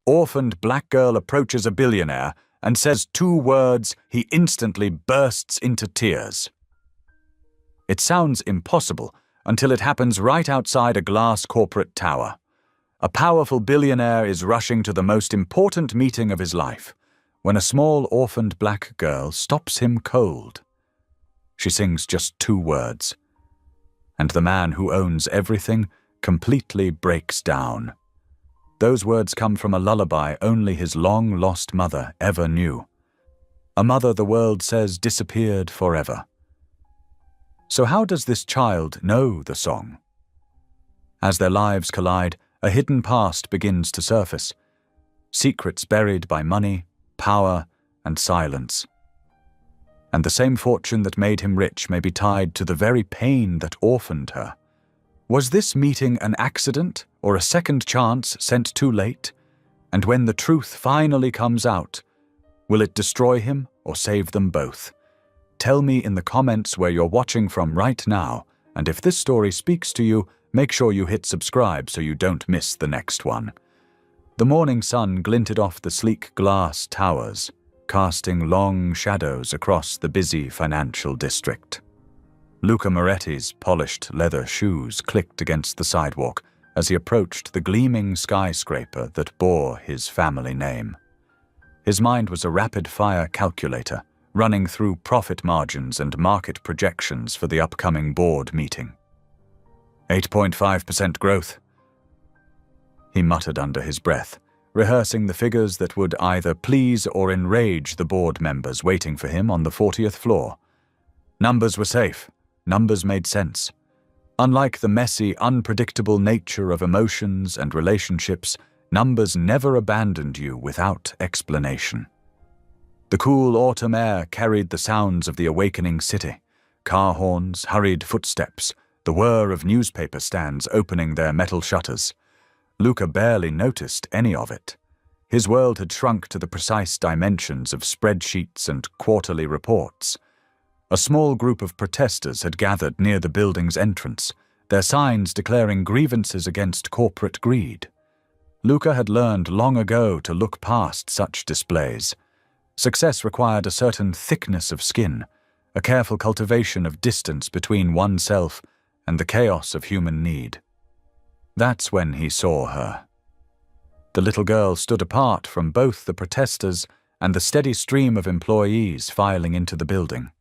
Orphaned black girl approaches a billionaire and says 2 words, he instantly bursts into tears. It sounds impossible until it happens right outside a glass corporate tower. A powerful billionaire is rushing to the most important meeting of his life when a small orphaned black girl stops him cold. She sings just 2 words, and the man who owns everything completely breaks down. Those words come from a lullaby only his long-lost mother ever knew. A mother the world says disappeared forever. So how does this child know the song? As their lives collide, a hidden past begins to surface. Secrets buried by money, power, and silence. And the same fortune that made him rich may be tied to the very pain that orphaned her. Was this meeting an accident or a second chance sent too late? And when the truth finally comes out, will it destroy him or save them both? Tell me in the comments where you're watching from right now, and if this story speaks to you, make sure you hit subscribe so you don't miss the next one. The morning sun glinted off the sleek glass towers, casting long shadows across the busy financial district. Luca Moretti's polished leather shoes clicked against the sidewalk as he approached the gleaming skyscraper that bore his family name. His mind was a rapid-fire calculator, running through profit margins and market projections for the upcoming board meeting. 8.5% growth, he muttered under his breath, rehearsing the figures that would either please or enrage the board members waiting for him on the 40th floor. Numbers were safe. Numbers made sense. Unlike the messy, unpredictable nature of emotions and relationships, numbers never abandoned you without explanation. The cool autumn air carried the sounds of the awakening city. Car horns, hurried footsteps, the whir of newspaper stands opening their metal shutters. Luca barely noticed any of it. His world had shrunk to the precise dimensions of spreadsheets and quarterly reports. A small group of protesters had gathered near the building's entrance, their signs declaring grievances against corporate greed. Luca had learned long ago to look past such displays. Success required a certain thickness of skin, a careful cultivation of distance between oneself and the chaos of human need. That's when he saw her. The little girl stood apart from both the protesters and the steady stream of employees filing into the building.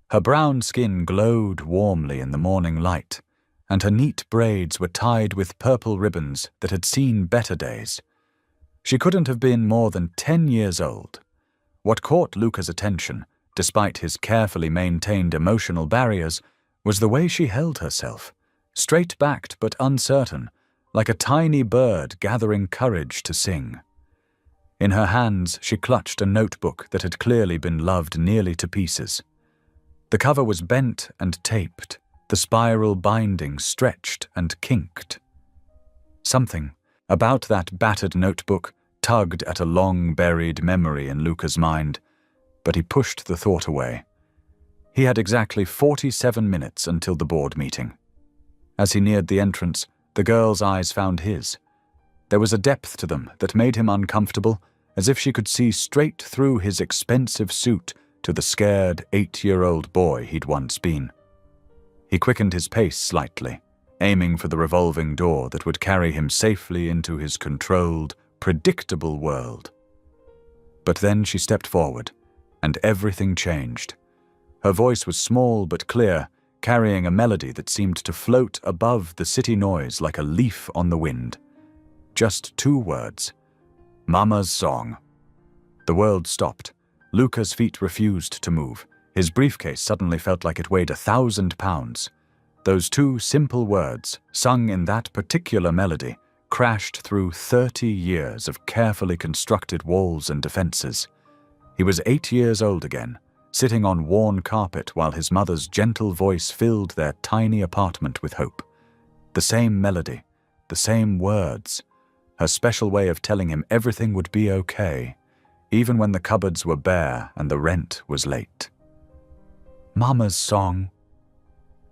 Her brown skin glowed warmly in the morning light, and her neat braids were tied with purple ribbons that had seen better days. She couldn't have been more than 10 years old. What caught Luca's attention, despite his carefully maintained emotional barriers, was the way she held herself, straight-backed but uncertain, like a tiny bird gathering courage to sing. In her hands, she clutched a notebook that had clearly been loved nearly to pieces. The cover was bent and taped, the spiral binding stretched and kinked. Something about that battered notebook tugged at a long-buried memory in Luca's mind, but he pushed the thought away. He had exactly 47 minutes until the board meeting. As he neared the entrance, the girl's eyes found his. There was a depth to them that made him uncomfortable, as if she could see straight through his expensive suit to the scared 8-year-old boy he'd once been. He quickened his pace slightly, aiming for the revolving door that would carry him safely into his controlled, predictable world. But then she stepped forward, and everything changed. Her voice was small but clear, carrying a melody that seemed to float above the city noise like a leaf on the wind. Just 2 words. Mama's song. The world stopped. Luca's feet refused to move. His briefcase suddenly felt like it weighed 1,000 pounds. Those 2 simple words, sung in that particular melody, crashed through 30 years of carefully constructed walls and defenses. He was 8 years old again, sitting on worn carpet while his mother's gentle voice filled their tiny apartment with hope. The same melody, the same words, her special way of telling him everything would be okay, even when the cupboards were bare and the rent was late. Mama's song,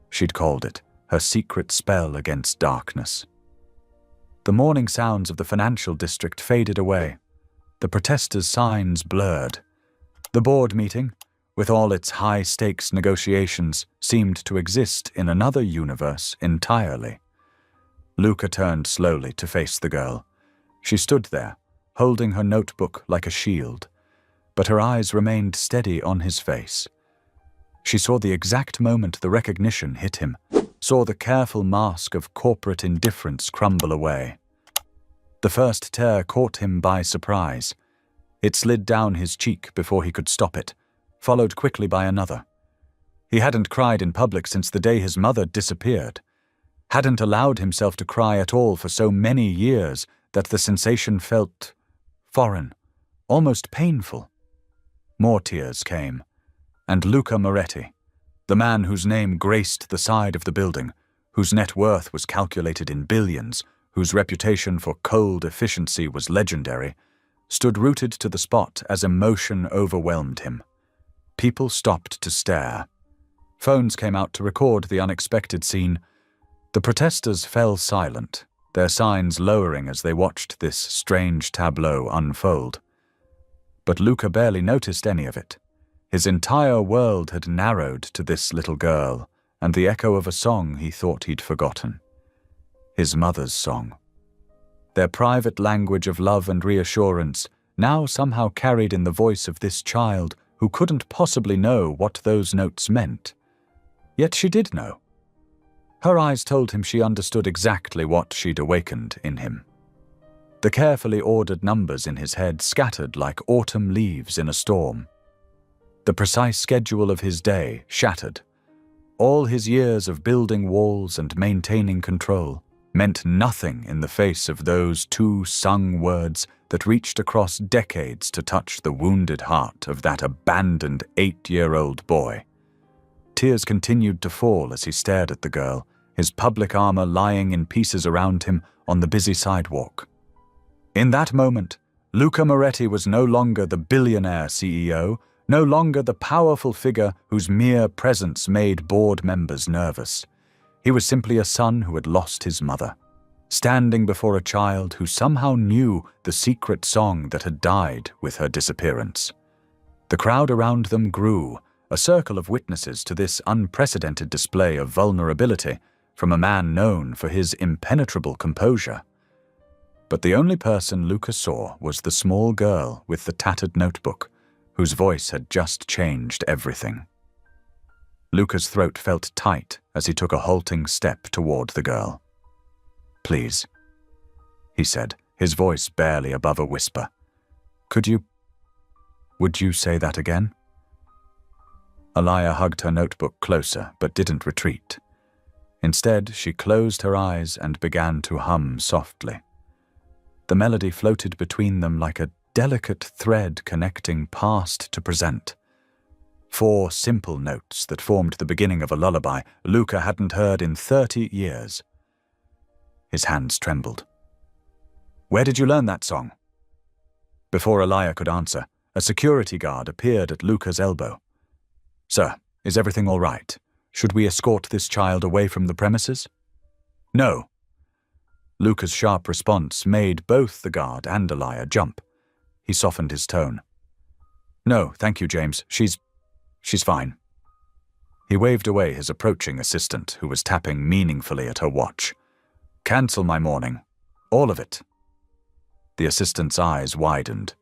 she'd called it, her secret spell against darkness. The morning sounds of the financial district faded away. The protesters' signs blurred. The board meeting, with all its high-stakes negotiations, seemed to exist in another universe entirely. Luca turned slowly to face the girl. She stood there, holding her notebook like a shield, but her eyes remained steady on his face. She saw the exact moment the recognition hit him, saw the careful mask of corporate indifference crumble away. The first tear caught him by surprise. It slid down his cheek before he could stop it, followed quickly by another. He hadn't cried in public since the day his mother disappeared, hadn't allowed himself to cry at all for so many years that the sensation felt foreign, almost painful. More tears came, and Luca Moretti, the man whose name graced the side of the building, whose net worth was calculated in billions, whose reputation for cold efficiency was legendary, stood rooted to the spot as emotion overwhelmed him. People stopped to stare. Phones came out to record the unexpected scene. The protesters fell silent, their signs lowering as they watched this strange tableau unfold. But Luca barely noticed any of it. His entire world had narrowed to this little girl and the echo of a song he thought he'd forgotten. His mother's song. Their private language of love and reassurance, now somehow carried in the voice of this child who couldn't possibly know what those notes meant. Yet she did know. Her eyes told him she understood exactly what she'd awakened in him. The carefully ordered numbers in his head scattered like autumn leaves in a storm. The precise schedule of his day shattered. All his years of building walls and maintaining control meant nothing in the face of those two sung words that reached across decades to touch the wounded heart of that abandoned 8-year-old boy. Tears continued to fall as he stared at the girl, his public armor lying in pieces around him on the busy sidewalk. In that moment, Luca Moretti was no longer the billionaire CEO, no longer the powerful figure whose mere presence made board members nervous. He was simply a son who had lost his mother, standing before a child who somehow knew the secret song that had died with her disappearance. The crowd around them grew, a circle of witnesses to this unprecedented display of vulnerability from a man known for his impenetrable composure. But the only person Luca saw was the small girl with the tattered notebook, whose voice had just changed everything. Luca's throat felt tight as he took a halting step toward the girl. "Please," he said, his voice barely above a whisper. Would you say that again?" Alaya hugged her notebook closer, but didn't retreat. Instead, she closed her eyes and began to hum softly. The melody floated between them like a delicate thread connecting past to present. 4 simple notes that formed the beginning of a lullaby Luca hadn't heard in 30 years. His hands trembled. "Where did you learn that song?" Before Alaya could answer, a security guard appeared at Luca's elbow. "Sir, is everything all right? Should we escort this child away from the premises?" "No." Luca's sharp response made both the guard and Alaya jump. He softened his tone. "No, thank you, James. She's fine." He waved away his approaching assistant, who was tapping meaningfully at her watch. "Cancel my morning. All of it." The assistant's eyes widened.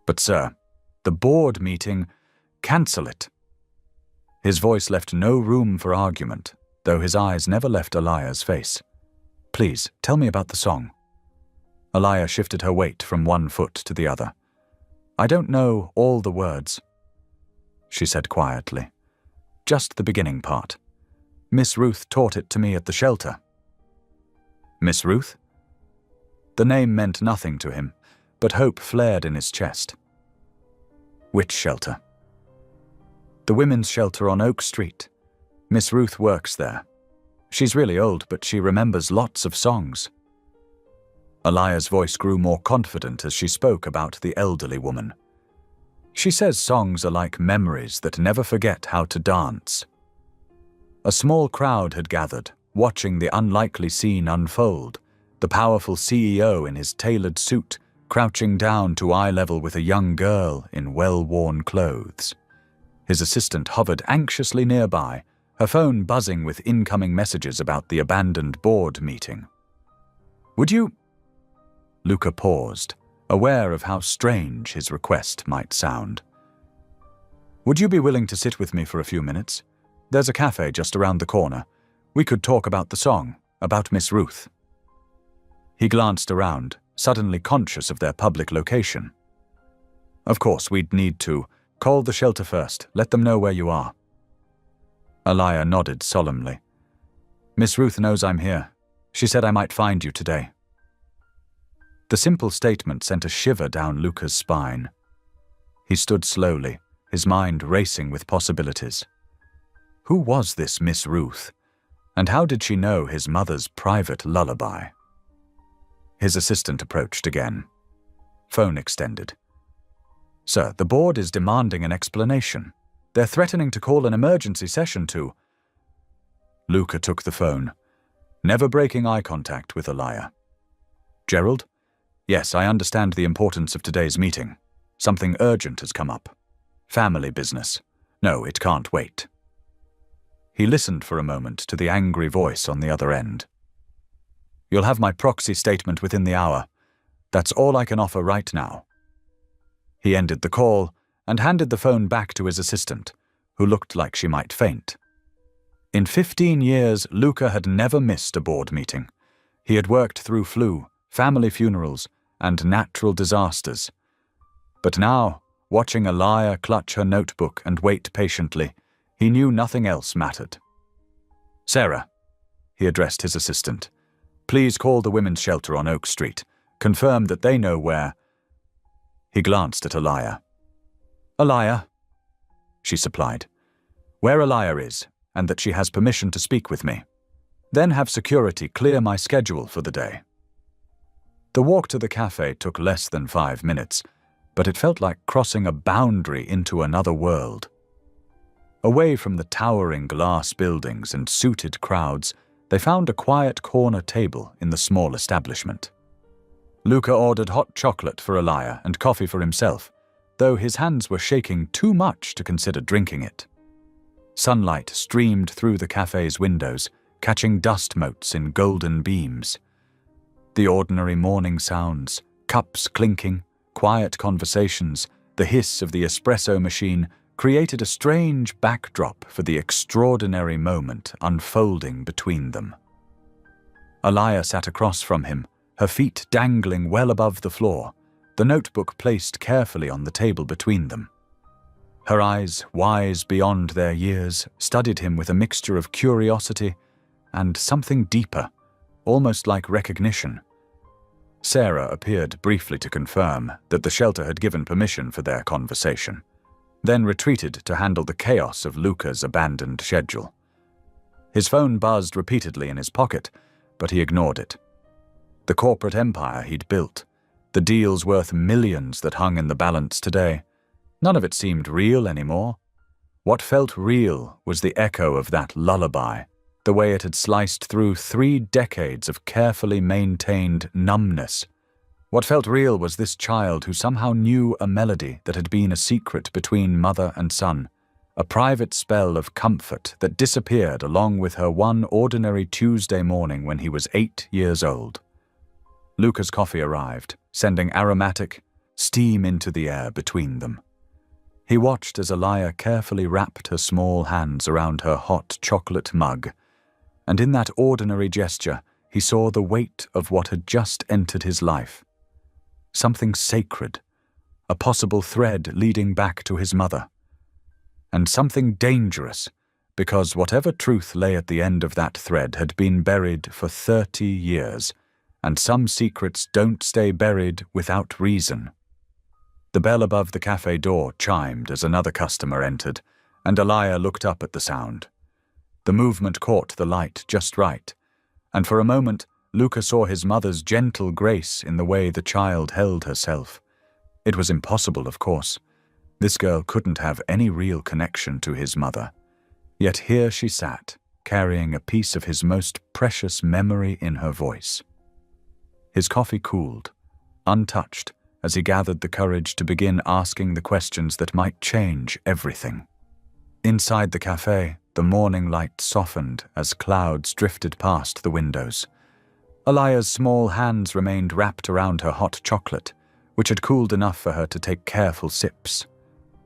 "But sir, the board meeting, cancel it." His voice left no room for argument, though his eyes never left Alaya's face. "Please, tell me about the song." Alaya shifted her weight from one foot to the other. "I don't know all the words," she said quietly. "Just the beginning part. Miss Ruth taught it to me at the shelter." "Miss Ruth?" The name meant nothing to him, but hope flared in his chest. "Which shelter?" "The women's shelter on Oak Street. Miss Ruth works there. She's really old, but she remembers lots of songs." Alaya's voice grew more confident as she spoke about the elderly woman. "She says songs are like memories that never forget how to dance." A small crowd had gathered, watching the unlikely scene unfold, The powerful CEO in his tailored suit, crouching down to eye level with a young girl in well-worn clothes. His assistant hovered anxiously nearby, her phone buzzing with incoming messages about the abandoned board meeting. "Would you—" Luca paused, aware of how strange his request might sound. "Would you be willing to sit with me for a few minutes? There's a cafe just around the corner. We could talk about the song, about Miss Ruth." He glanced around, suddenly conscious of their public location. "Of course, we'd need to. Call the shelter first. Let them know where you are." Alaya nodded solemnly. "Miss Ruth knows I'm here. She said I might find you today." The simple statement sent a shiver down Luca's spine. He stood slowly, his mind racing with possibilities. Who was this Miss Ruth? And how did she know his mother's private lullaby? His assistant approached again. Phone extended. "Sir, the board is demanding an explanation. They're threatening to call an emergency session to—" Luca took the phone, never breaking eye contact with Alaya. "Gerald? Yes, I understand the importance of today's meeting. Something urgent has come up. Family business. No, it can't wait." He listened for a moment to the angry voice on the other end. "You'll have my proxy statement within the hour. That's all I can offer right now." He ended the call and handed the phone back to his assistant, who looked like she might faint. In 15 years, Luca had never missed a board meeting. He had worked through flu, family funerals, and natural disasters. But now, watching Alaya clutch her notebook and wait patiently, he knew nothing else mattered. "Sarah," he addressed his assistant, "please call the women's shelter on Oak Street. Confirm that they know where—" He glanced at Alaya. "Alaya," she supplied, "where Alaya is, and that she has permission to speak with me. Then have security clear my schedule for the day." The walk to the cafe took less than 5 minutes, but it felt like crossing a boundary into another world. Away from the towering glass buildings and suited crowds, they found a quiet corner table in the small establishment. Luca ordered hot chocolate for Alaya and coffee for himself, though his hands were shaking too much to consider drinking it. Sunlight streamed through the cafe's windows, catching dust motes in golden beams. The ordinary morning sounds, cups clinking, quiet conversations, the hiss of the espresso machine created a strange backdrop for the extraordinary moment unfolding between them. Alaya sat across from him, her feet dangling well above the floor, the notebook placed carefully on the table between them. Her eyes, wise beyond their years, studied him with a mixture of curiosity and something deeper, almost like recognition. Sarah appeared briefly to confirm that the shelter had given permission for their conversation, then retreated to handle the chaos of Luca's abandoned schedule. His phone buzzed repeatedly in his pocket, but he ignored it. The corporate empire he'd built, the deals worth millions that hung in the balance today, none of it seemed real anymore. What felt real was the echo of that lullaby, the way it had sliced through 3 decades of carefully maintained numbness. What felt real was this child who somehow knew a melody that had been a secret between mother and son, a private spell of comfort that disappeared along with her one ordinary Tuesday morning when he was 8 years old. Luca's coffee arrived, sending aromatic steam into the air between them. He watched as Alaya carefully wrapped her small hands around her hot chocolate mug, and in that ordinary gesture he saw the weight of what had just entered his life. Something sacred, a possible thread leading back to his mother. And something dangerous, because whatever truth lay at the end of that thread had been buried for 30 years, and some secrets don't stay buried without reason. The bell above the cafe door chimed as another customer entered, and Alaya looked up at the sound. The movement caught the light just right, and for a moment Luca saw his mother's gentle grace in the way the child held herself. It was impossible, of course. This girl couldn't have any real connection to his mother. Yet here she sat, carrying a piece of his most precious memory in her voice. His coffee cooled, untouched, as he gathered the courage to begin asking the questions that might change everything. Inside the cafe, the morning light softened as clouds drifted past the windows. Alaya's small hands remained wrapped around her hot chocolate, which had cooled enough for her to take careful sips.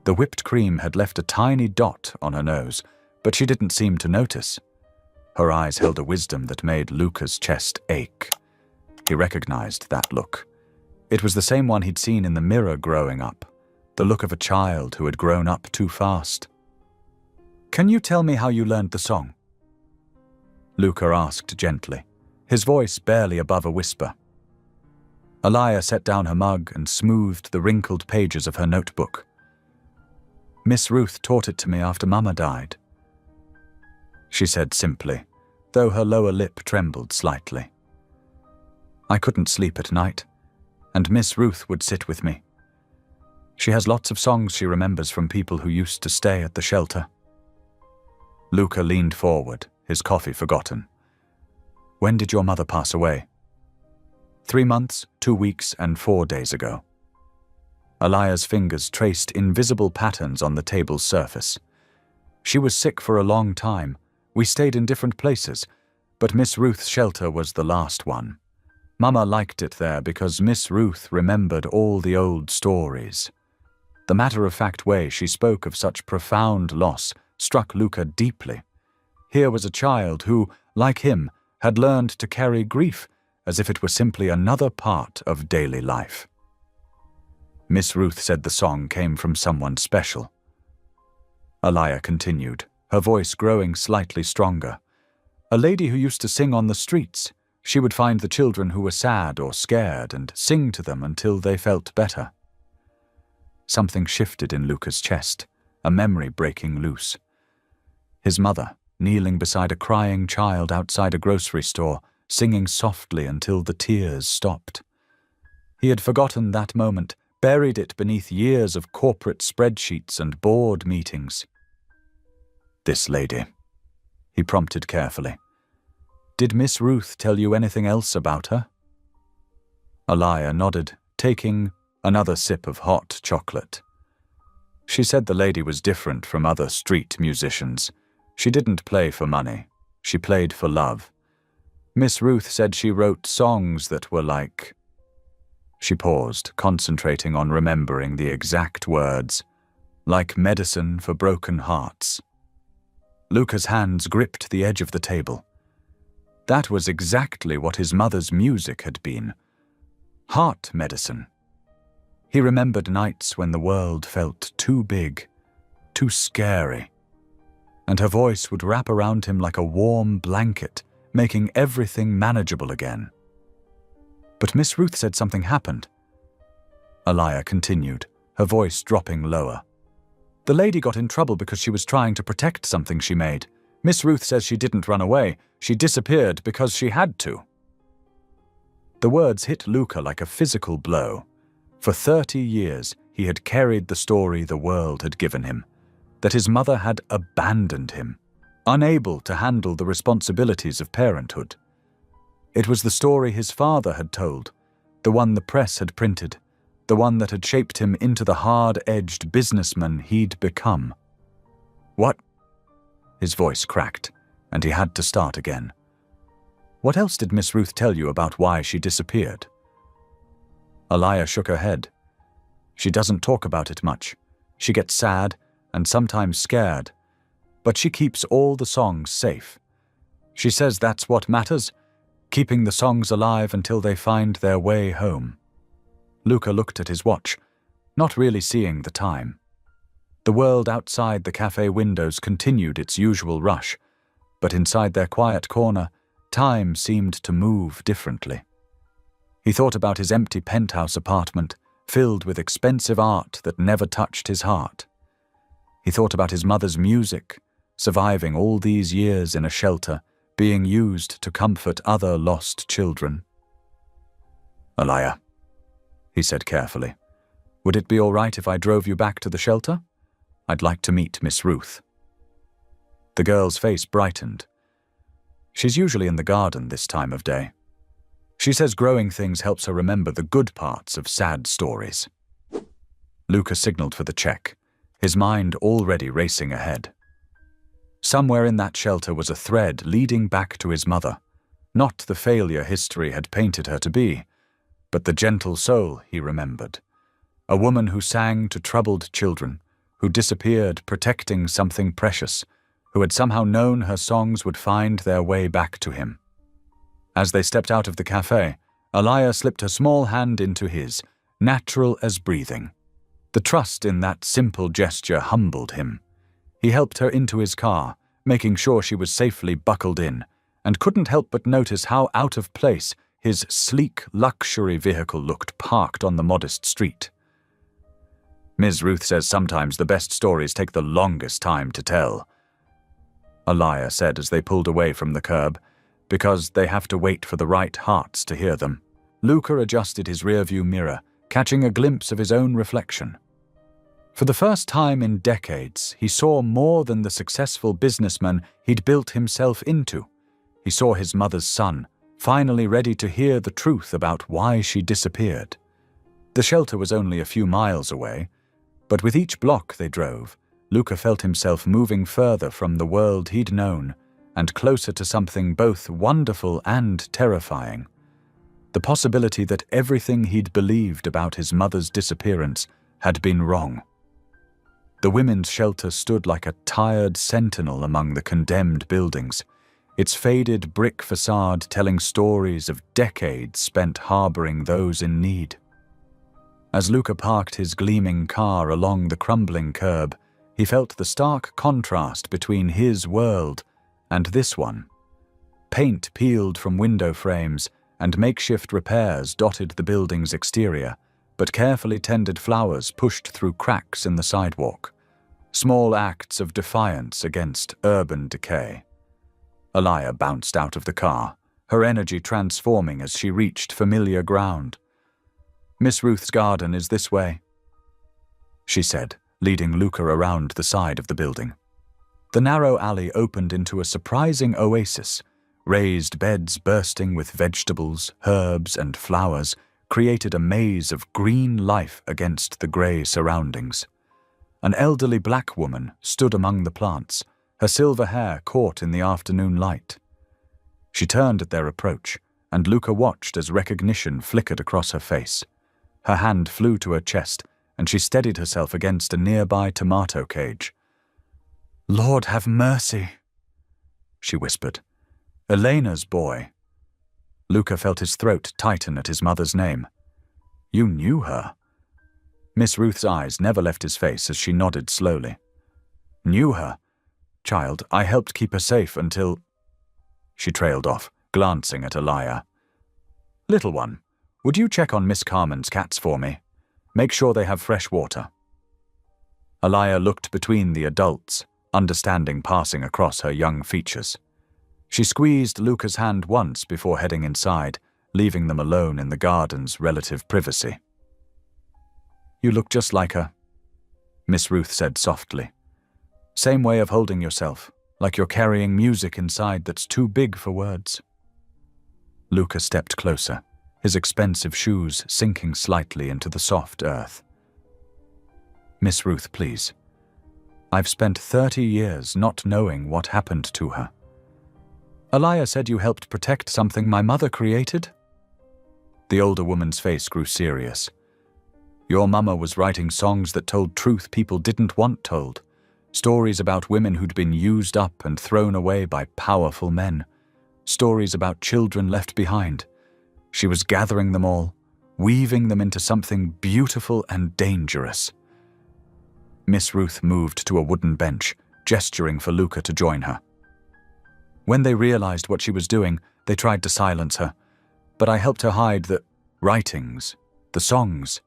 The whipped cream had left a tiny dot on her nose, but she didn't seem to notice. Her eyes held a wisdom that made Luca's chest ache. He recognized that look. It was the same one he'd seen in the mirror growing up, the look of a child who had grown up too fast. "Can you tell me how you learned the song?" Luca asked gently, his voice barely above a whisper. Alaya set down her mug and smoothed the wrinkled pages of her notebook. "Miss Ruth taught it to me after Mama died," she said simply, though her lower lip trembled slightly. "I couldn't sleep at night, and Miss Ruth would sit with me. She has lots of songs she remembers from people who used to stay at the shelter." Luca leaned forward, his coffee forgotten. "When did your mother pass away?" 3 months, 2 weeks, and 4 days ago." Alaya's fingers traced invisible patterns on the table's surface. "She was sick for a long time. We stayed in different places, but Miss Ruth's shelter was the last one. Mama liked it there because Miss Ruth remembered all the old stories." The matter-of-fact way she spoke of such profound loss struck Luca deeply. Here was a child who, like him, had learned to carry grief as if it were simply another part of daily life. "Miss Ruth said the song came from someone special." Alaya continued, her voice growing slightly stronger. "A lady who used to sing on the streets. She would find the children who were sad or scared and sing to them until they felt better." Something shifted in Luca's chest, a memory breaking loose. His mother, kneeling beside a crying child outside a grocery store, singing softly until the tears stopped. He had forgotten that moment, buried it beneath years of corporate spreadsheets and board meetings. "This lady," he prompted carefully. "Did Miss Ruth tell you anything else about her?" Alaya nodded, taking another sip of hot chocolate. "She said the lady was different from other street musicians. She didn't play for money. She played for love. Miss Ruth said she wrote songs that were like—" She paused, concentrating on remembering the exact words. "Like medicine for broken hearts." Luca's hands gripped the edge of the table. That was exactly what his mother's music had been. Heart medicine. He remembered nights when the world felt too big, too scary, and her voice would wrap around him like a warm blanket, making everything manageable again. "But Miss Ruth said something happened." Alaya continued, her voice dropping lower. "The lady got in trouble because she was trying to protect something she made. Miss Ruth says she didn't run away. She disappeared because she had to." The words hit Luca like a physical blow. For 30 years, he had carried the story the world had given him, that his mother had abandoned him, unable to handle the responsibilities of parenthood. It was the story his father had told, the one the press had printed, the one that had shaped him into the hard-edged businessman he'd become. "What?" His voice cracked, and he had to start again. "What else did Miss Ruth tell you about why she disappeared?" Alaya shook her head. "She doesn't talk about it much. She gets sad and sometimes scared, but she keeps all the songs safe. She says that's what matters, keeping the songs alive until they find their way home." Luca looked at his watch, not really seeing the time. The world outside the cafe windows continued its usual rush, but inside their quiet corner, time seemed to move differently. He thought about his empty penthouse apartment, filled with expensive art that never touched his heart. He thought about his mother's music, surviving all these years in a shelter, being used to comfort other lost children. "Alaya," he said carefully, "would it be all right if I drove you back to the shelter? I'd like to meet Miss Ruth." The girl's face brightened. "She's usually in the garden this time of day." She says growing things helps her remember the good parts of sad stories. Luca signaled for the check, his mind already racing ahead. Somewhere in that shelter was a thread leading back to his mother, not the failure history had painted her to be, but the gentle soul he remembered. A woman who sang to troubled children, who disappeared protecting something precious, who had somehow known her songs would find their way back to him. As they stepped out of the cafe, Alaya slipped her small hand into his, natural as breathing. The trust in that simple gesture humbled him. He helped her into his car, making sure she was safely buckled in, and couldn't help but notice how out of place his sleek luxury vehicle looked parked on the modest street. Ms. Ruth says sometimes the best stories take the longest time to tell, Alaya said as they pulled away from the curb, because they have to wait for the right hearts to hear them. Luca adjusted his rearview mirror, catching a glimpse of his own reflection. For the first time in decades, he saw more than the successful businessman he'd built himself into. He saw his mother's son, finally ready to hear the truth about why she disappeared. The shelter was only a few miles away, but with each block they drove, Luca felt himself moving further from the world he'd known and closer to something both wonderful and terrifying. The possibility that everything he'd believed about his mother's disappearance had been wrong. The women's shelter stood like a tired sentinel among the condemned buildings, its faded brick facade telling stories of decades spent harboring those in need. As Luca parked his gleaming car along the crumbling curb, he felt the stark contrast between his world and this one. Paint peeled from window frames and makeshift repairs dotted the building's exterior, but carefully tended flowers pushed through cracks in the sidewalk. Small acts of defiance against urban decay. Alaya bounced out of the car, her energy transforming as she reached familiar ground. "Miss Ruth's garden is this way," she said, leading Luca around the side of the building. The narrow alley opened into a surprising oasis. Raised beds bursting with vegetables, herbs, and flowers created a maze of green life against the grey surroundings. An elderly black woman stood among the plants, her silver hair caught in the afternoon light. She turned at their approach, and Luca watched as recognition flickered across her face. Her hand flew to her chest, and she steadied herself against a nearby tomato cage. "Lord have mercy," she whispered. "Elena's boy." Luca felt his throat tighten at his mother's name. "You knew her?" Miss Ruth's eyes never left his face as she nodded slowly. "Knew her? Child, I helped keep her safe until—" She trailed off, glancing at Alaya. "Little one, would you check on Miss Carmen's cats for me? Make sure they have fresh water." Alaya looked between the adults, understanding passing across her young features. She squeezed Luca's hand once before heading inside, leaving them alone in the garden's relative privacy. "You look just like her," Miss Ruth said softly. "Same way of holding yourself, like you're carrying music inside that's too big for words." Luca stepped closer, his expensive shoes sinking slightly into the soft earth. "Miss Ruth, please. I've spent 30 years not knowing what happened to her. Alaya said you helped protect something my mother created?" The older woman's face grew serious. "Your mama was writing songs that told truth people didn't want told. Stories about women who'd been used up and thrown away by powerful men. Stories about children left behind. She was gathering them all, weaving them into something beautiful and dangerous." Miss Ruth moved to a wooden bench, gesturing for Luca to join her. "When they realized what she was doing, they tried to silence her, but I helped her hide the writings, the songs.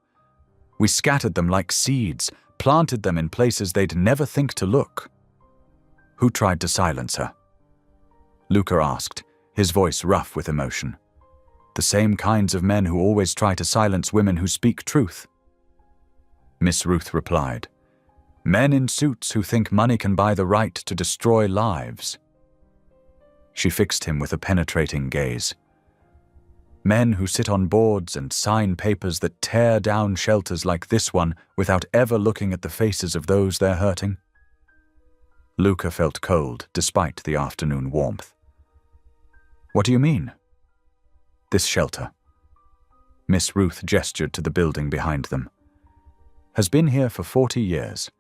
We scattered them like seeds, planted them in places they'd never think to look." "Who tried to silence her?" Luca asked, his voice rough with emotion. "The same kinds of men who always try to silence women who speak truth." Miss Ruth replied, "Men in suits who think money can buy the right to destroy lives." She fixed him with a penetrating gaze. Men who sit on boards and sign papers that tear down shelters like this one without ever looking at the faces of those they're hurting. Luca felt cold despite the afternoon warmth. What do you mean? This shelter. Miss Ruth gestured to the building behind them. Has been here for 40 years.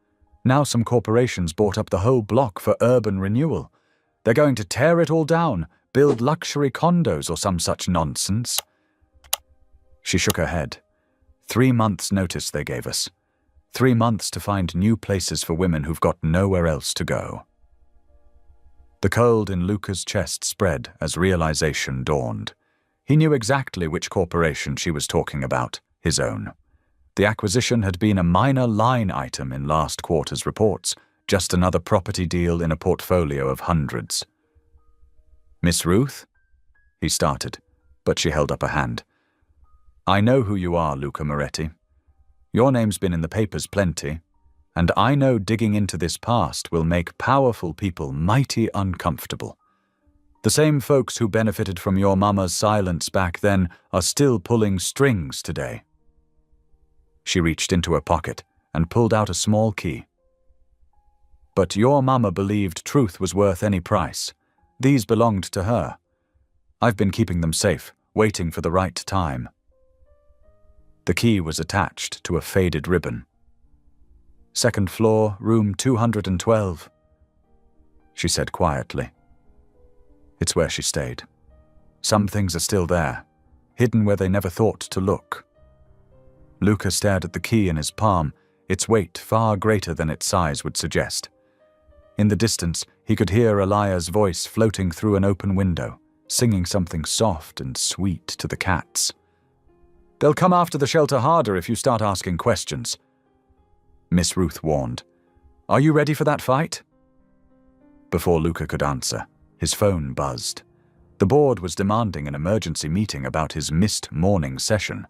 Now some corporations bought up the whole block for urban renewal. They're going to tear it all down, build luxury condos or some such nonsense. She shook her head. 3 months' notice they gave us. 3 months to find new places for women who've got nowhere else to go. The cold in Luca's chest spread as realization dawned. He knew exactly which corporation she was talking about, his own. The acquisition had been a minor line item in last quarter's reports, just another property deal in a portfolio of hundreds. Miss Ruth? He started, but she held up a hand. I know who you are, Luca Moretti. Your name's been in the papers plenty, and I know digging into this past will make powerful people mighty uncomfortable. The same folks who benefited from your mama's silence back then are still pulling strings today. She reached into her pocket and pulled out a small key. But your mama believed truth was worth any price. These belonged to her. I've been keeping them safe, waiting for the right time. The key was attached to a faded ribbon. 2nd floor, room 212, she said quietly. It's where she stayed. Some things are still there, hidden where they never thought to look. Luca stared at the key in his palm, its weight far greater than its size would suggest. In the distance, he could hear Elia's voice floating through an open window, singing something soft and sweet to the cats. They'll come after the shelter harder if you start asking questions. Miss Ruth warned. Are you ready for that fight? Before Luca could answer, his phone buzzed. The board was demanding an emergency meeting about his missed morning session.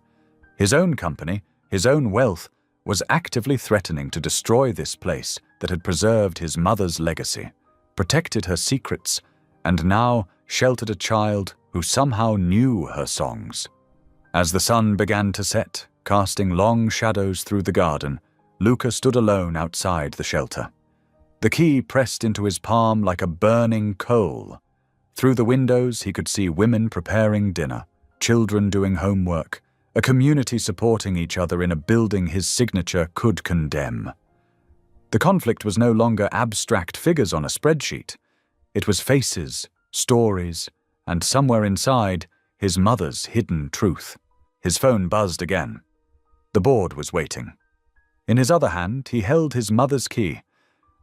His own company, his own wealth, was actively threatening to destroy this place that had preserved his mother's legacy, protected her secrets, and now sheltered a child who somehow knew her songs. As the sun began to set, casting long shadows through the garden, Luca stood alone outside the shelter. The key pressed into his palm like a burning coal. Through the windows he could see women preparing dinner, children doing homework, a community supporting each other in a building his signature could condemn. The conflict was no longer abstract figures on a spreadsheet. It was faces, stories, and somewhere inside, his mother's hidden truth. His phone buzzed again. The board was waiting. In his other hand, he held his mother's key.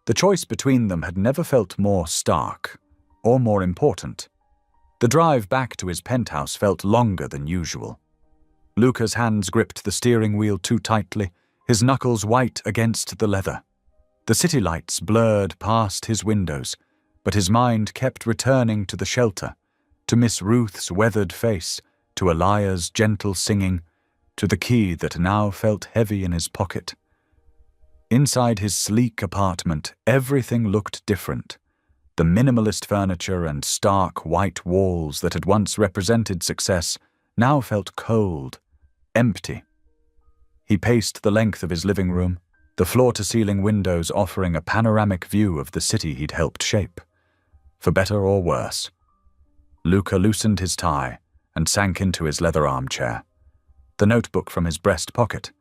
The choice between them had never felt more stark, or more important. The drive back to his penthouse felt longer than usual. Luca's hands gripped the steering wheel too tightly, his knuckles white against the leather. The city lights blurred past his windows, but his mind kept returning to the shelter, to Miss Ruth's weathered face, to Elia's gentle singing, to the key that now felt heavy in his pocket. Inside his sleek apartment, everything looked different. The minimalist furniture and stark white walls that had once represented success now felt cold, empty. He paced the length of his living room, the floor-to-ceiling windows offering a panoramic view of the city he'd helped shape. For better or worse. Luca loosened his tie and sank into his leather armchair. The notebook from his breast pocket,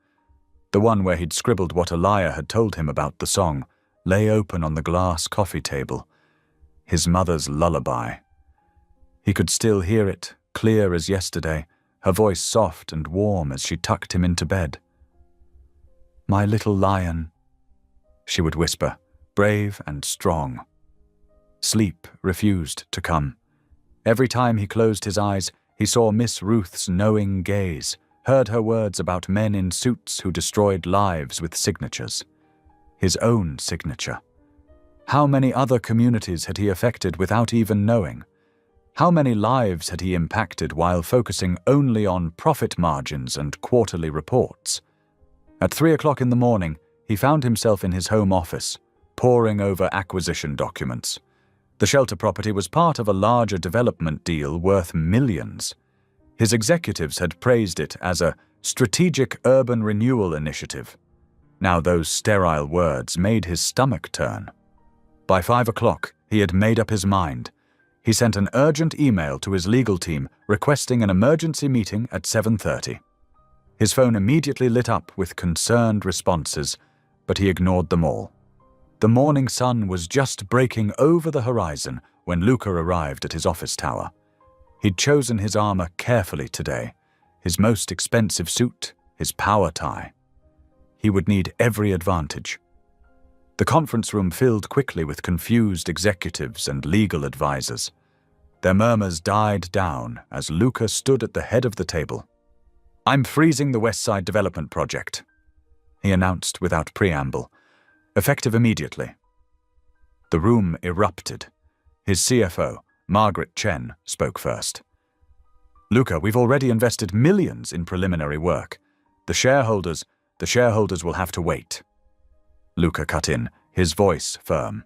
the one where he'd scribbled what Elia had told him about the song, lay open on the glass coffee table. His mother's lullaby. He could still hear it, clear as yesterday, her voice soft and warm as she tucked him into bed. "My little lion," she would whisper, brave and strong. Sleep refused to come. Every time he closed his eyes, he saw Miss Ruth's knowing gaze, heard her words about men in suits who destroyed lives with signatures. His own signature. How many other communities had he affected without even knowing? How many lives had he impacted while focusing only on profit margins and quarterly reports? At 3 o'clock in the morning, he found himself in his home office, poring over acquisition documents. The shelter property was part of a larger development deal worth millions. His executives had praised it as a strategic urban renewal initiative. Now those sterile words made his stomach turn. By 5 o'clock, he had made up his mind. He sent an urgent email to his legal team requesting an emergency meeting at 7:30. His phone immediately lit up with concerned responses, but he ignored them all. The morning sun was just breaking over the horizon when Luca arrived at his office tower. He'd chosen his armor carefully today, his most expensive suit, his power tie. He would need every advantage. The conference room filled quickly with confused executives and legal advisors. Their murmurs died down as Luca stood at the head of the table. "I'm freezing the West Side Development Project," he announced without preamble, effective immediately. The room erupted. His CFO, Margaret Chen, spoke first. "Luca, we've already invested millions in preliminary work. The shareholders will have to wait." Luca cut in, his voice firm.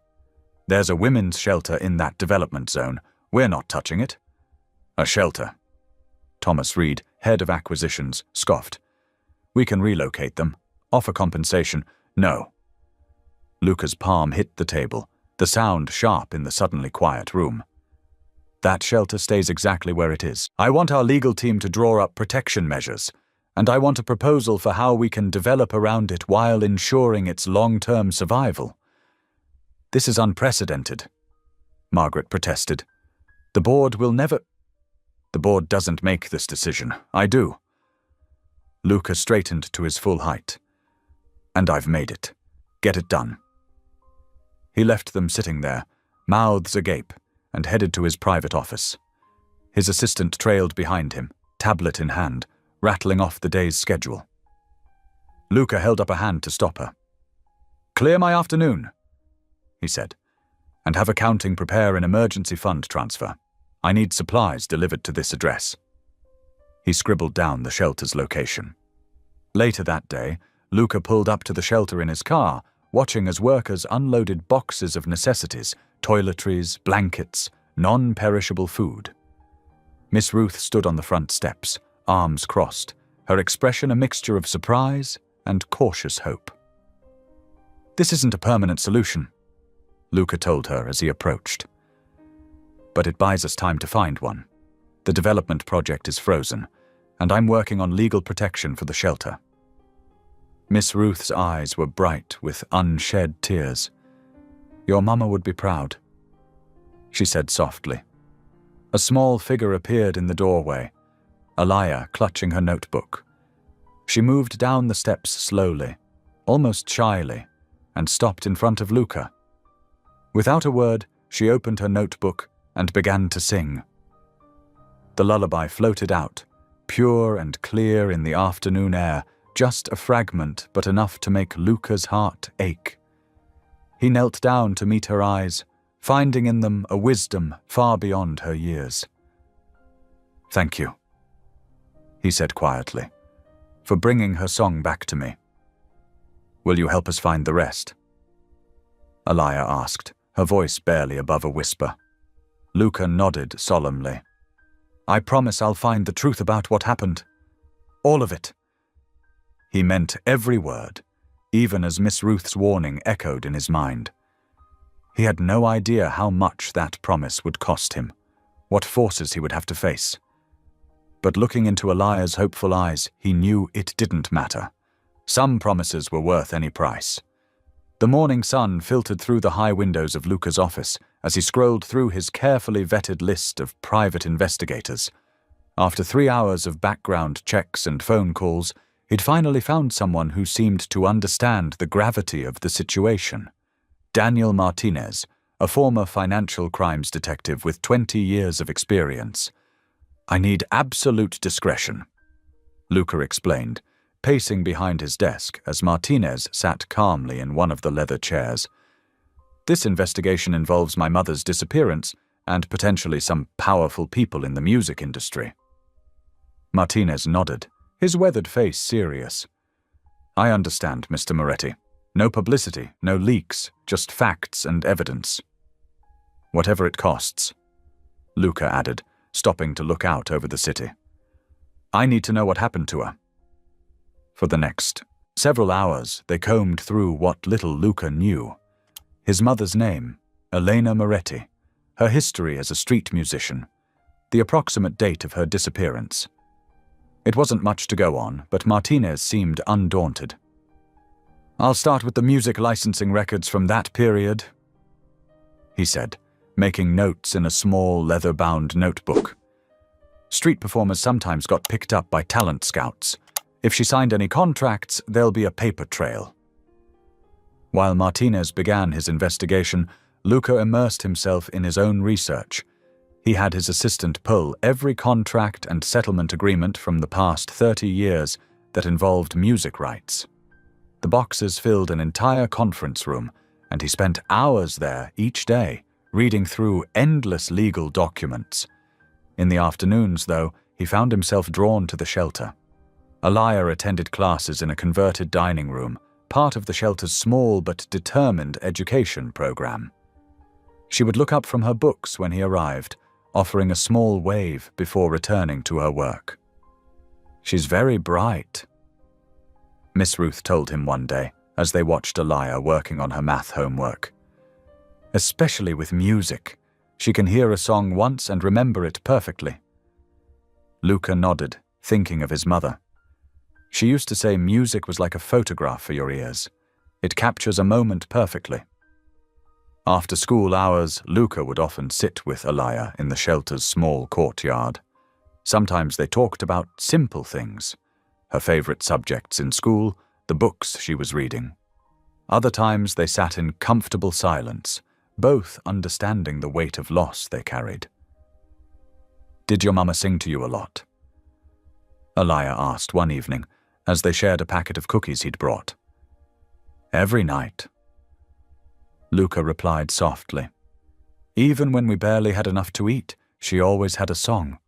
"There's a women's shelter in that development zone. We're not touching it." "A shelter?" Thomas Reed, head of acquisitions, scoffed. "We can relocate them. Offer compensation." "No." Luca's palm hit the table, the sound sharp in the suddenly quiet room. "That shelter stays exactly where it is. I want our legal team to draw up protection measures, and I want a proposal for how we can develop around it while ensuring its long-term survival." "This is unprecedented," Margaret protested. "The board will never—" "The board doesn't make this decision. I do." Luca straightened to his full height. "And I've made it. Get it done." He left them sitting there, mouths agape, and headed to his private office. His assistant trailed behind him, tablet in hand, rattling off the day's schedule. Luca held up a hand to stop her. "Clear my afternoon," he said, "and have accounting prepare an emergency fund transfer. I need supplies delivered to this address." He scribbled down the shelter's location. Later that day, Luca pulled up to the shelter in his car, watching as workers unloaded boxes of necessities, toiletries, blankets, non-perishable food. Miss Ruth stood on the front steps, arms crossed, her expression a mixture of surprise and cautious hope. "This isn't a permanent solution," Luca told her as he approached. "But it buys us time to find one. The development project is frozen, and I'm working on legal protection for the shelter." Miss Ruth's eyes were bright with unshed tears. "Your mama would be proud," she said softly. A small figure appeared in the doorway, Alaya clutching her notebook. She moved down the steps slowly, almost shyly, and stopped in front of Luca. Without a word, she opened her notebook and began to sing. The lullaby floated out, pure and clear in the afternoon air, just a fragment but enough to make Luca's heart ache. He knelt down to meet her eyes, finding in them a wisdom far beyond her years. "Thank you," he said quietly, "for bringing her song back to me. Will you help us find the rest?" Alaya asked, her voice barely above a whisper. Luca nodded solemnly. "I promise I'll find the truth about what happened. All of it." He meant every word, even as Miss Ruth's warning echoed in his mind. He had no idea how much that promise would cost him, what forces he would have to face. But looking into Alaya's hopeful eyes, he knew it didn't matter. Some promises were worth any price. The morning sun filtered through the high windows of Luca's office as he scrolled through his carefully vetted list of private investigators. After 3 hours of background checks and phone calls, he'd finally found someone who seemed to understand the gravity of the situation. Daniel Martinez, a former financial crimes detective with 20 years of experience. "I need absolute discretion," Luca explained, pacing behind his desk as Martinez sat calmly in one of the leather chairs. "This investigation involves my mother's disappearance and potentially some powerful people in the music industry." Martinez nodded, his weathered face serious. "I understand, Mr. Moretti. No publicity, no leaks, just facts and evidence." "Whatever it costs," Luca added, stopping to look out over the city. I need to know what happened to her." For the next several hours, they combed through what little Luca knew. His mother's name, Elena Moretti, her history as a street musician, the approximate date of her disappearance. It wasn't much to go on, but Martinez seemed undaunted. "I'll start with the music licensing records from that period," he said, making notes in a small leather-bound notebook. Street performers sometimes got picked up by talent scouts. If she signed any contracts, there'll be a paper trail. While Martinez began his investigation, Luca immersed himself in his own research. He had his assistant pull every contract and settlement agreement from the past 30 years that involved music rights. The boxes filled an entire conference room, and he spent hours there each day, reading through endless legal documents. In the afternoons, though, he found himself drawn to the shelter. Alaya attended classes in a converted dining room, part of the shelter's small but determined education program. She would look up from her books when he arrived, offering a small wave before returning to her work. "She's very bright," Miss Ruth told him one day as they watched Alaya working on her math homework. "Especially with music. She can hear a song once and remember it perfectly." Luca nodded, thinking of his mother. She used to say music was like a photograph for your ears. It captures a moment perfectly. After school hours, Luca would often sit with Alaya in the shelter's small courtyard. Sometimes they talked about simple things, her favorite subjects in school, the books she was reading. Other times they sat in comfortable silence, both understanding the weight of loss they carried. "Did your mama sing to you a lot?" Alaya asked one evening, as they shared a packet of cookies he'd brought. "Every night," Luca replied softly. "Even when we barely had enough to eat, she always had a song."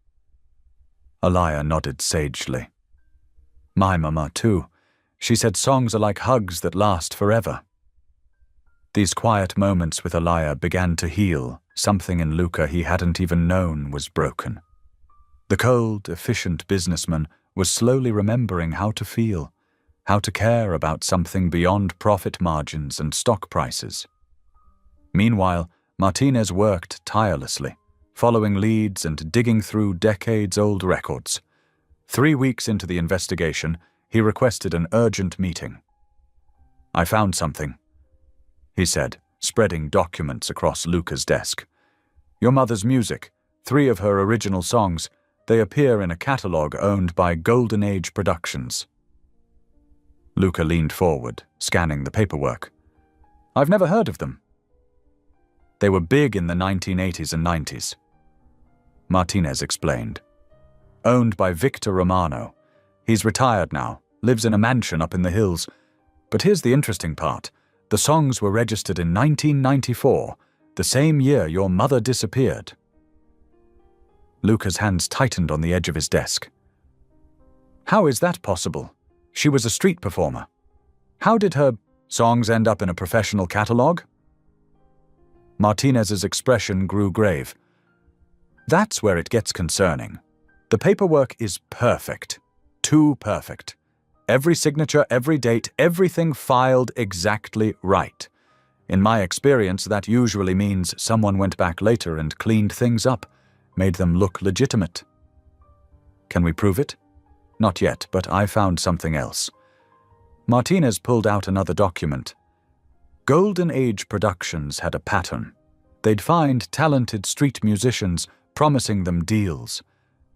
Alaya nodded sagely. "My mama, too. She said songs are like hugs that last forever." These quiet moments with Alaya began to heal something in Luca he hadn't even known was broken. The cold, efficient businessman was slowly remembering how to feel, how to care about something beyond profit margins and stock prices. Meanwhile, Martinez worked tirelessly, following leads and digging through decades-old records. 3 weeks into the investigation, he requested an urgent meeting. "I found something," he said, spreading documents across Luca's desk. "Your mother's music, 3 of her original songs, they appear in a catalogue owned by Golden Age Productions." Luca leaned forward, scanning the paperwork. "I've never heard of them." "They were big in the 1980s and 90s. Martinez explained. "Owned by Victor Romano. He's retired now, lives in a mansion up in the hills. But here's the interesting part. The songs were registered in 1994, the same year your mother disappeared." Luca's hands tightened on the edge of his desk. "How is that possible? She was a street performer. How did her songs end up in a professional catalogue?" Martinez's expression grew grave. "That's where it gets concerning. The paperwork is perfect. Too perfect. Every signature, every date, everything filed exactly right. In my experience, that usually means someone went back later and cleaned things up, made them look legitimate." "Can we prove it?" "Not yet, but I found something else." Martinez pulled out another document. Golden Age Productions had a pattern. They'd find talented street musicians, promising them deals.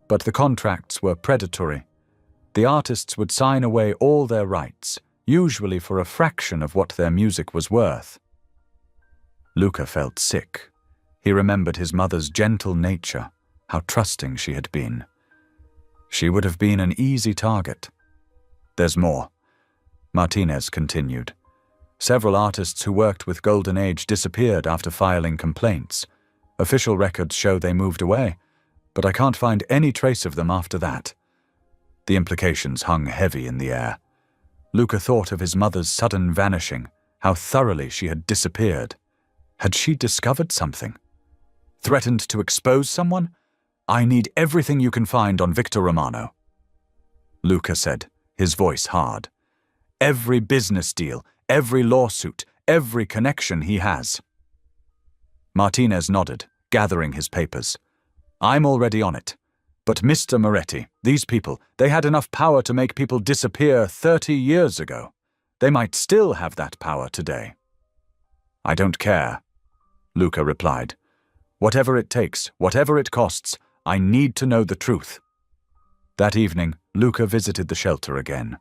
But the contracts were predatory. The artists would sign away all their rights, usually for a fraction of what their music was worth. Luca felt sick. He remembered his mother's gentle nature, how trusting she had been. She would have been an easy target. "There's more," Martinez continued. "Several artists who worked with Golden Age disappeared after filing complaints. Official records show they moved away, but I can't find any trace of them after that." The implications hung heavy in the air. Luca thought of his mother's sudden vanishing, how thoroughly she had disappeared. Had she discovered something? Threatened to expose someone? "I need everything you can find on Victor Romano." Luca said, his voice hard. Every business deal, every lawsuit, every connection he has. Martinez nodded, gathering his papers. I'm already on it. But Mr. Moretti, these people, they had enough power to make people disappear 30 years ago. They might still have that power today. I don't care, Luca replied. Whatever it takes, whatever it costs, I need to know the truth. That evening, Luca visited the shelter again.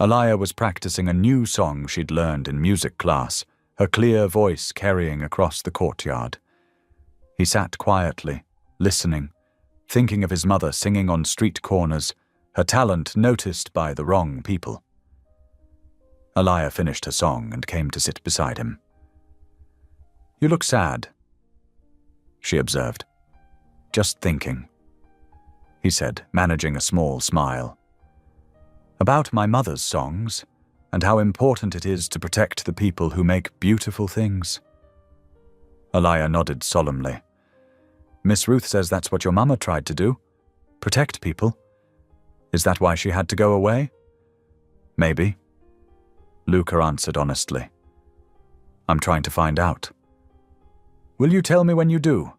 Alaya was practicing a new song she'd learned in music class, her clear voice carrying across the courtyard. He sat quietly, listening, thinking of his mother singing on street corners, her talent noticed by the wrong people. Alaya finished her song and came to sit beside him. You look sad, she observed. Just thinking, he said, managing a small smile. About my mother's songs, and how important it is to protect the people who make beautiful things. Alaya nodded solemnly. Miss Ruth says that's what your mama tried to do. Protect people. Is that why she had to go away? Maybe. Luca answered honestly. I'm trying to find out. Will you tell me when you do?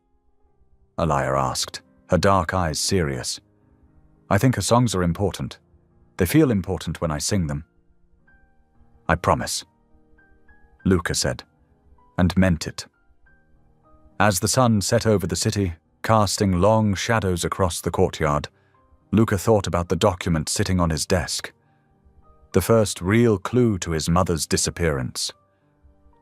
Alaya asked, her dark eyes serious. I think her songs are important. They feel important when I sing them. I promise, Luca said, and meant it. As the sun set over the city, casting long shadows across the courtyard, Luca thought about the document sitting on his desk. The first real clue to his mother's disappearance.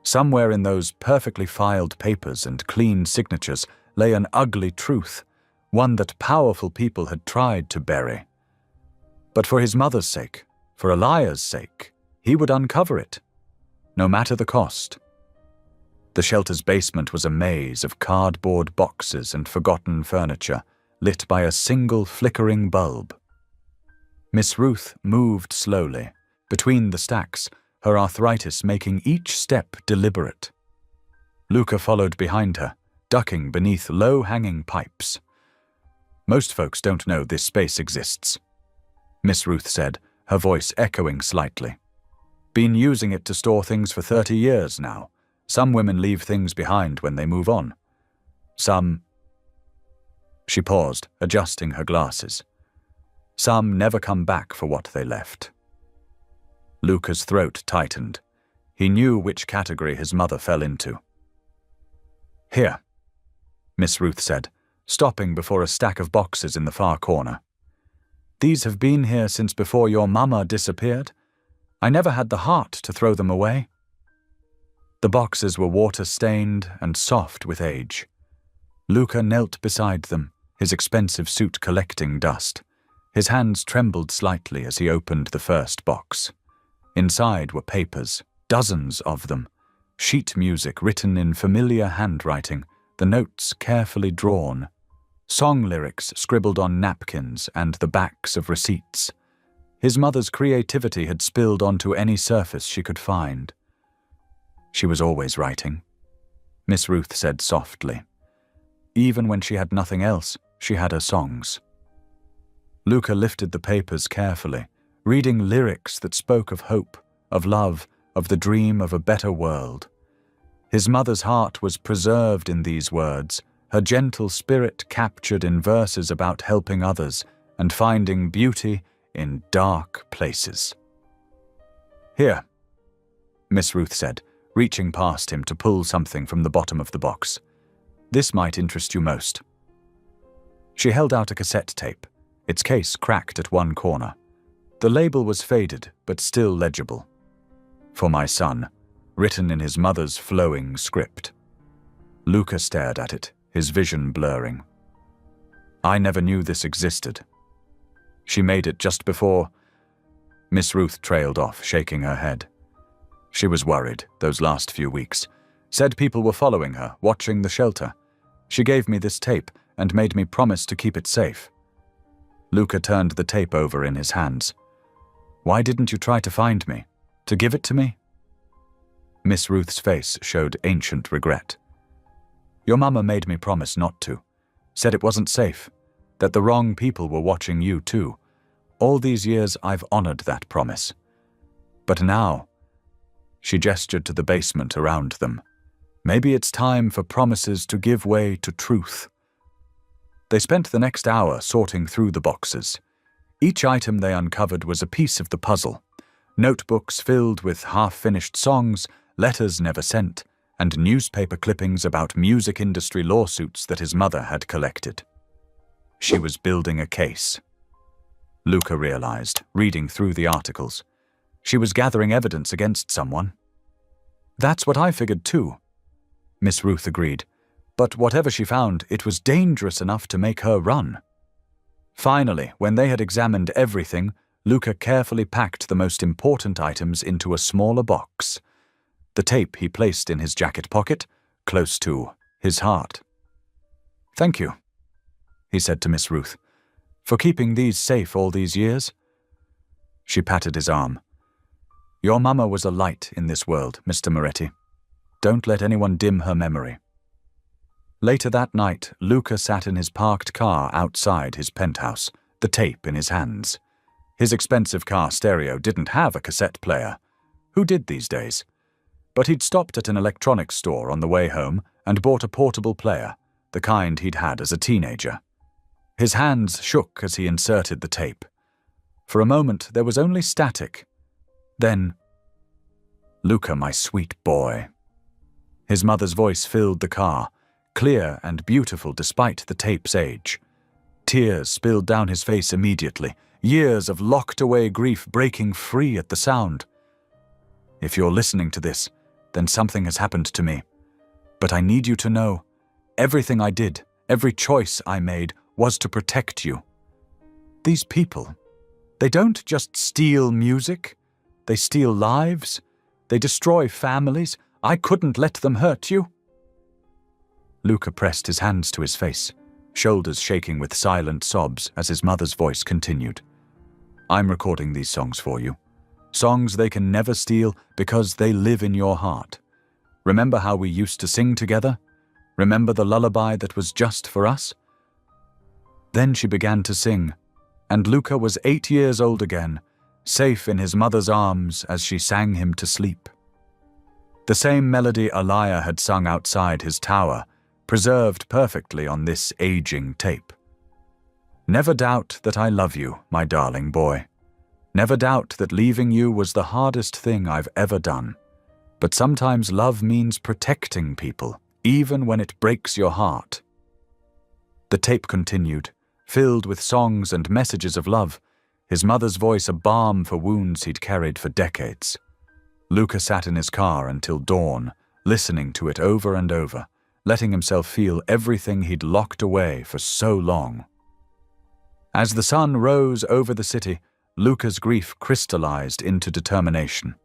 Somewhere in those perfectly filed papers and clean signatures lay an ugly truth, one that powerful people had tried to bury. But for his mother's sake, for Alaya's sake, he would uncover it, no matter the cost. The shelter's basement was a maze of cardboard boxes and forgotten furniture, lit by a single flickering bulb. Miss Ruth moved slowly, between the stacks, her arthritis making each step deliberate. Luca followed behind her, ducking beneath low-hanging pipes. Most folks don't know this space exists, Miss Ruth said, her voice echoing slightly. Been using it to store things for 30 years now. Some women leave things behind when they move on. Some... She paused, adjusting her glasses. Some never come back for what they left. Luca's throat tightened. He knew which category his mother fell into. Here, Miss Ruth said, stopping before a stack of boxes in the far corner. These have been here since before your mama disappeared. I never had the heart to throw them away. The boxes were water-stained and soft with age. Luca knelt beside them, his expensive suit collecting dust. His hands trembled slightly as he opened the first box. Inside were papers, dozens of them, sheet music written in familiar handwriting, the notes carefully drawn, song lyrics scribbled on napkins and the backs of receipts. His mother's creativity had spilled onto any surface she could find. She was always writing, Miss Ruth said softly. Even when she had nothing else, she had her songs. Luca lifted the papers carefully, reading lyrics that spoke of hope, of love, of the dream of a better world. His mother's heart was preserved in these words, her gentle spirit captured in verses about helping others and finding beauty in dark places. Here, Miss Ruth said, reaching past him to pull something from the bottom of the box. This might interest you most. She held out a cassette tape, its case cracked at one corner. The label was faded, but still legible. For my son, written in his mother's flowing script. Luca stared at it, his vision blurring. I never knew this existed. She made it just before... Miss Ruth trailed off, shaking her head. She was worried those last few weeks. Said people were following her, watching the shelter. She gave me this tape and made me promise to keep it safe. Luca turned the tape over in his hands. Why didn't you try to find me? To give it to me? Miss Ruth's face showed ancient regret. Your mama made me promise not to. Said it wasn't safe. That the wrong people were watching you too. All these years I've honored that promise. But now, she gestured to the basement around them, maybe it's time for promises to give way to truth. They spent the next hour sorting through the boxes. Each item they uncovered was a piece of the puzzle. Notebooks filled with half-finished songs, letters never sent, and newspaper clippings about music industry lawsuits that his mother had collected. She was building a case. Luca realized, reading through the articles. She was gathering evidence against someone. That's what I figured too, Miss Ruth agreed. But whatever she found, it was dangerous enough to make her run. Finally, when they had examined everything, Luca carefully packed the most important items into a smaller box. The tape he placed in his jacket pocket, close to his heart. "Thank you," he said to Miss Ruth, "for keeping these safe all these years." She patted his arm. "Your mama was a light in this world, Mr. Moretti. Don't let anyone dim her memory." Later that night, Luca sat in his parked car outside his penthouse, the tape in his hands. His expensive car stereo didn't have a cassette player. Who did these days? But he'd stopped at an electronics store on the way home and bought a portable player, the kind he'd had as a teenager. His hands shook as he inserted the tape. For a moment, there was only static. Then, "Luca, my sweet boy." His mother's voice filled the car, clear and beautiful despite the tape's age. Tears spilled down his face immediately, years of locked-away grief breaking free at the sound. "If you're listening to this, then something has happened to me. But I need you to know, everything I did, every choice I made, was to protect you. These people, they don't just steal music, they steal lives, they destroy families. I couldn't let them hurt you." Luca pressed his hands to his face, shoulders shaking with silent sobs as his mother's voice continued. "I'm recording these songs for you. Songs they can never steal because they live in your heart. Remember how we used to sing together? Remember the lullaby that was just for us?" Then she began to sing, and Luca was 8 years old again, safe in his mother's arms as she sang him to sleep. The same melody Alaya had sung outside his tower, preserved perfectly on this aging tape. "Never doubt that I love you, my darling boy. Never doubt that leaving you was the hardest thing I've ever done. But sometimes love means protecting people, even when it breaks your heart." The tape continued, filled with songs and messages of love, his mother's voice a balm for wounds he'd carried for decades. Luca sat in his car until dawn, listening to it over and over, letting himself feel everything he'd locked away for so long. As the sun rose over the city, Luca's grief crystallized into determination.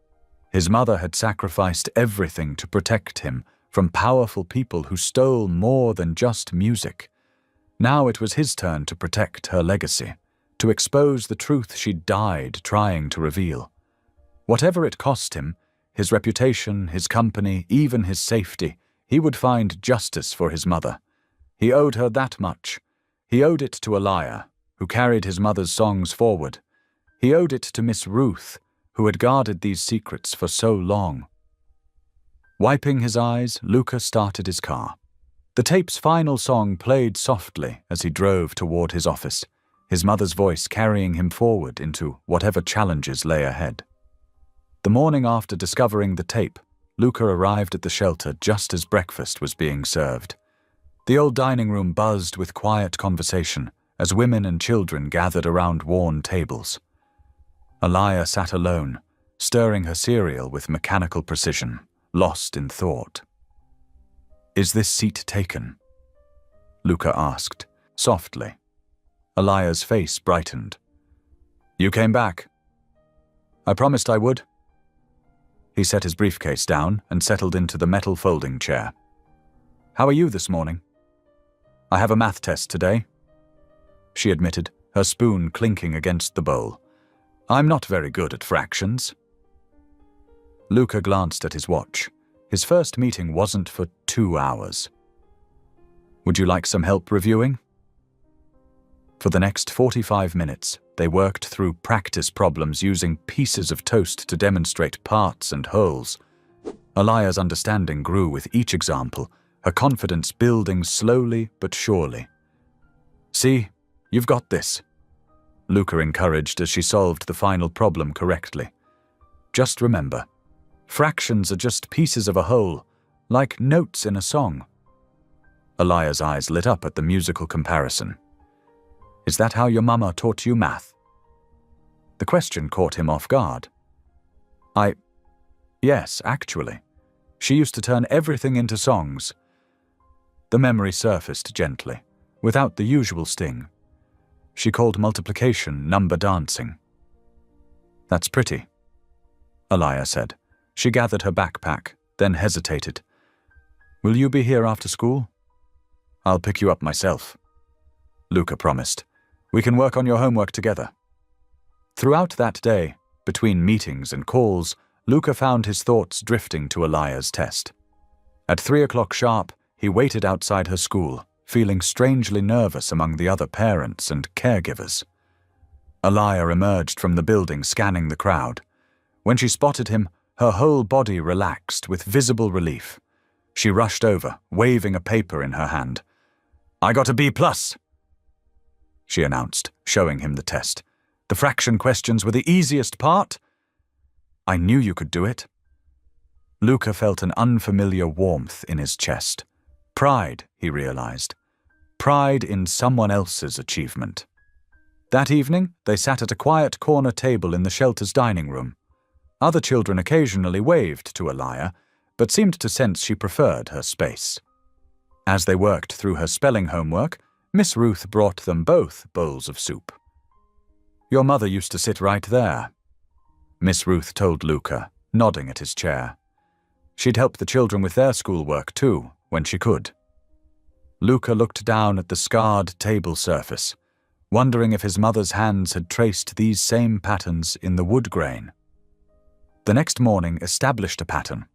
His mother had sacrificed everything to protect him from powerful people who stole more than just music. Now it was his turn to protect her legacy, to expose the truth she'd died trying to reveal. Whatever it cost him, his reputation, his company, even his safety, he would find justice for his mother. He owed her that much. He owed it to Alaya, who carried his mother's songs forward. He owed it to Miss Ruth, who had guarded these secrets for so long. Wiping his eyes, Luca started his car. The tape's final song played softly as he drove toward his office, his mother's voice carrying him forward into whatever challenges lay ahead. The morning after discovering the tape, Luca arrived at the shelter just as breakfast was being served. The old dining room buzzed with quiet conversation as women and children gathered around worn tables. Alaya sat alone, stirring her cereal with mechanical precision, lost in thought. "Is this seat taken?" Luca asked, softly. Alaya's face brightened. "You came back." "I promised I would." He set his briefcase down and settled into the metal folding chair. "How are you this morning?" "I have a math test today," she admitted, her spoon clinking against the bowl. "I'm not very good at fractions." Luca glanced at his watch. His first meeting wasn't for 2 hours. "Would you like some help reviewing?" For the next 45 minutes, They worked through practice problems using pieces of toast to demonstrate parts and wholes. Alaya's understanding grew with each example, her confidence building slowly but surely. "See, you've got this," Luca encouraged as she solved the final problem correctly. "Just remember, fractions are just pieces of a whole, like notes in a song." Alaya's eyes lit up at the musical comparison. "Is that how your mama taught you math?" The question caught him off guard. Yes, actually. She used to turn everything into songs." The memory surfaced gently, without the usual sting. She called multiplication number dancing. "That's pretty," Alaya said. She gathered her backpack, then hesitated. "Will you be here after school?" "I'll pick you up myself," Luca promised. "We can work on your homework together." Throughout that day, between meetings and calls, Luca found his thoughts drifting to Alaya's test. At 3 o'clock sharp, he waited outside her school, feeling strangely nervous among the other parents and caregivers. Alaya emerged from the building, scanning the crowd. When she spotted him, her whole body relaxed with visible relief. She rushed over, waving a paper in her hand. "I got a B+, she announced, showing him the test. "The fraction questions were the easiest part." "I knew you could do it." Luca felt an unfamiliar warmth in his chest. Pride, he realized. Pride in someone else's achievement. That evening, they sat at a quiet corner table in the shelter's dining room. Other children occasionally waved to Alaya, but seemed to sense she preferred her space. As they worked through her spelling homework, Miss Ruth brought them both bowls of soup. "Your mother used to sit right there," Miss Ruth told Luca, nodding at his chair. She'd help the children with their schoolwork too, when she could. Luca looked down at the scarred table surface, wondering if his mother's hands had traced these same patterns in the wood grain. The next morning established a pattern.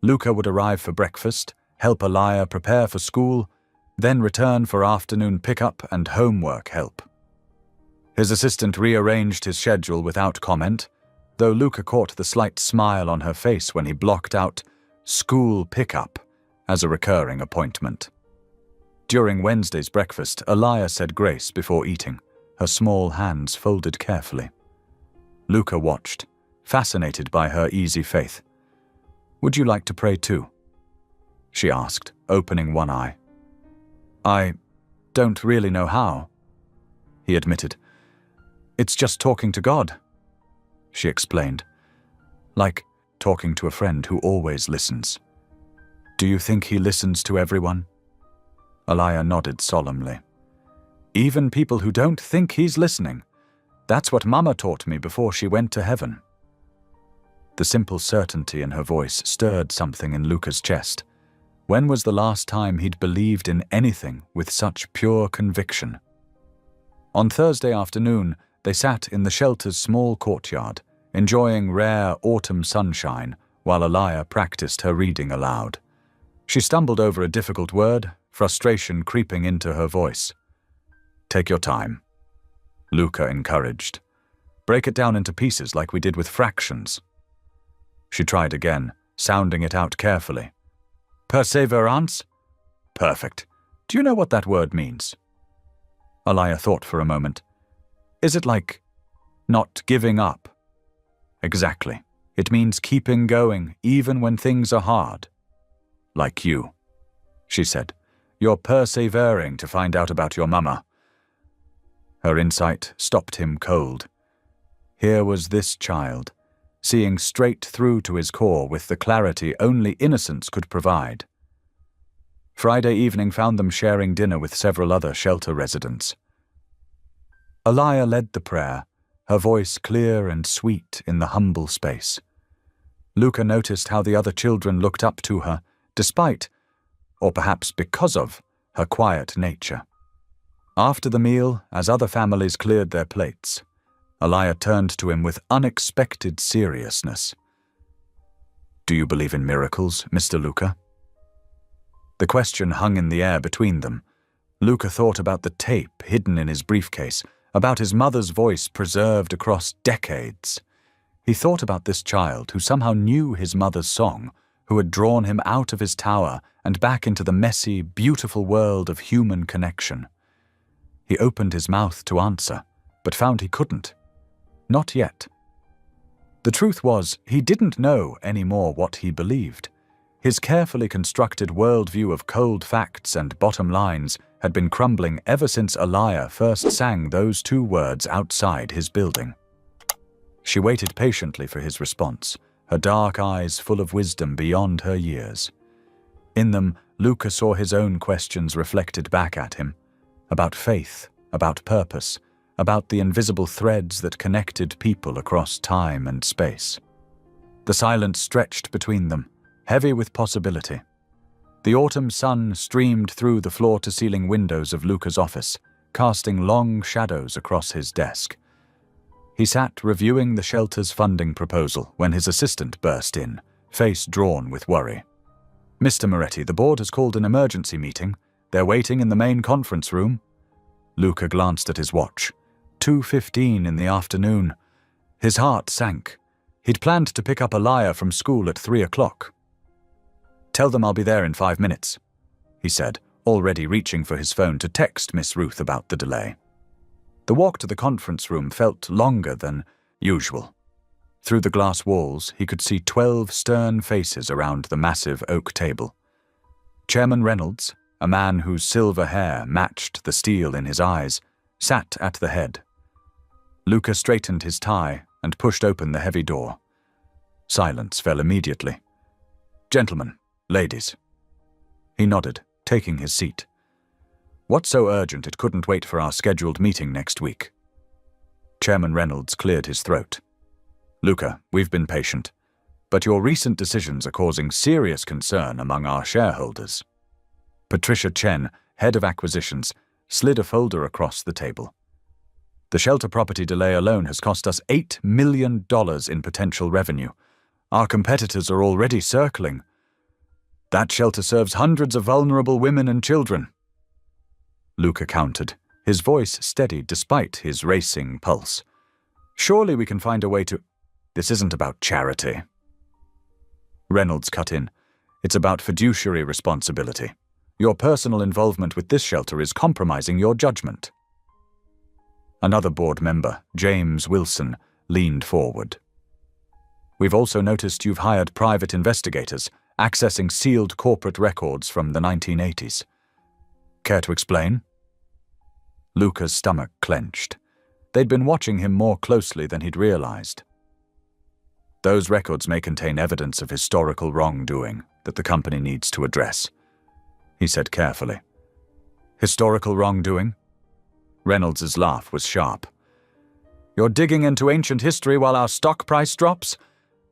Luca would arrive for breakfast, help Alaya prepare for school, then return for afternoon pickup and homework help. His assistant rearranged his schedule without comment, though Luca caught the slight smile on her face when he blocked out school pickup as a recurring appointment. During Wednesday's breakfast, Alaya said grace before eating, her small hands folded carefully. Luca watched, fascinated by her easy faith. "Would you like to pray too?" she asked, opening one eye. "I don't really know how," he admitted. "It's just talking to God," she explained. "Like talking to a friend who always listens." "Do you think he listens to everyone?" Alaya nodded solemnly. "Even people who don't think he's listening. That's what Mama taught me before she went to heaven." The simple certainty in her voice stirred something in Luca's chest. When was the last time he'd believed in anything with such pure conviction? On Thursday afternoon, they sat in the shelter's small courtyard, enjoying rare autumn sunshine while Alaya practiced her reading aloud. She stumbled over a difficult word, frustration creeping into her voice. "Take your time," Luca encouraged. "Break it down into pieces like we did with fractions." She tried again, sounding it out carefully. "Perseverance?" "Perfect. Do you know what that word means?" Alaya thought for a moment. "Is it like not giving up?" "Exactly. It means keeping going even when things are hard." "Like you," she said. "You're persevering to find out about your mama." Her insight stopped him cold. Here was this child, seeing straight through to his core with the clarity only innocence could provide. Friday evening found them sharing dinner with several other shelter residents. Alaya led the prayer, her voice clear and sweet in the humble space. Luca noticed how the other children looked up to her, despite, or perhaps because of, her quiet nature. After the meal, as other families cleared their plates, Alaya turned to him with unexpected seriousness. "Do you believe in miracles, Mr. Luca?" The question hung in the air between them. Luca thought about the tape hidden in his briefcase, about his mother's voice preserved across decades. He thought about this child who somehow knew his mother's song, who had drawn him out of his tower and back into the messy, beautiful world of human connection. He opened his mouth to answer, but found he couldn't. Not yet. The truth was, he didn't know any more what he believed. His carefully constructed worldview of cold facts and bottom lines had been crumbling ever since Aliyah first sang those two words outside his building. She waited patiently for his response, her dark eyes full of wisdom beyond her years. In them, Luca saw his own questions reflected back at him, about faith, about purpose, about the invisible threads that connected people across time and space. The silence stretched between them, heavy with possibility. The autumn sun streamed through the floor-to-ceiling windows of Luca's office, casting long shadows across his desk. He sat reviewing the shelter's funding proposal when his assistant burst in, face drawn with worry. "Mr. Moretti, the board has called an emergency meeting. They're waiting in the main conference room." Luca glanced at his watch. 2:15 in the afternoon. His heart sank. He'd planned to pick up Aliyah from school at 3 o'clock. "Tell them I'll be there in 5 minutes," he said, already reaching for his phone to text Miss Ruth about the delay. The walk to the conference room felt longer than usual. Through the glass walls, he could see 12 stern faces around the massive oak table. Chairman Reynolds, a man whose silver hair matched the steel in his eyes, sat at the head. Luca straightened his tie and pushed open the heavy door. Silence fell immediately. "Gentlemen, ladies." He nodded, taking his seat. "What's so urgent it couldn't wait for our scheduled meeting next week?" Chairman Reynolds cleared his throat. "Luca, we've been patient, but your recent decisions are causing serious concern among our shareholders." Patricia Chen, head of acquisitions, slid a folder across the table. "The shelter property delay alone has cost us $8 million in potential revenue. Our competitors are already circling. That shelter serves hundreds of vulnerable women and children." Luca countered, his voice steady despite his racing pulse. "Surely we can find a way to—" "This isn't about charity." Reynolds cut in. "It's about fiduciary responsibility. Your personal involvement with this shelter is compromising your judgment." Another board member, James Wilson, leaned forward. "We've also noticed you've hired private investigators, accessing sealed corporate records from the 1980s. Care to explain?" Luca's stomach clenched. They'd been watching him more closely than he'd realized. "Those records may contain evidence of historical wrongdoing that the company needs to address," he said carefully. "Historical wrongdoing?" Reynolds's laugh was sharp. "You're digging into ancient history while our stock price drops?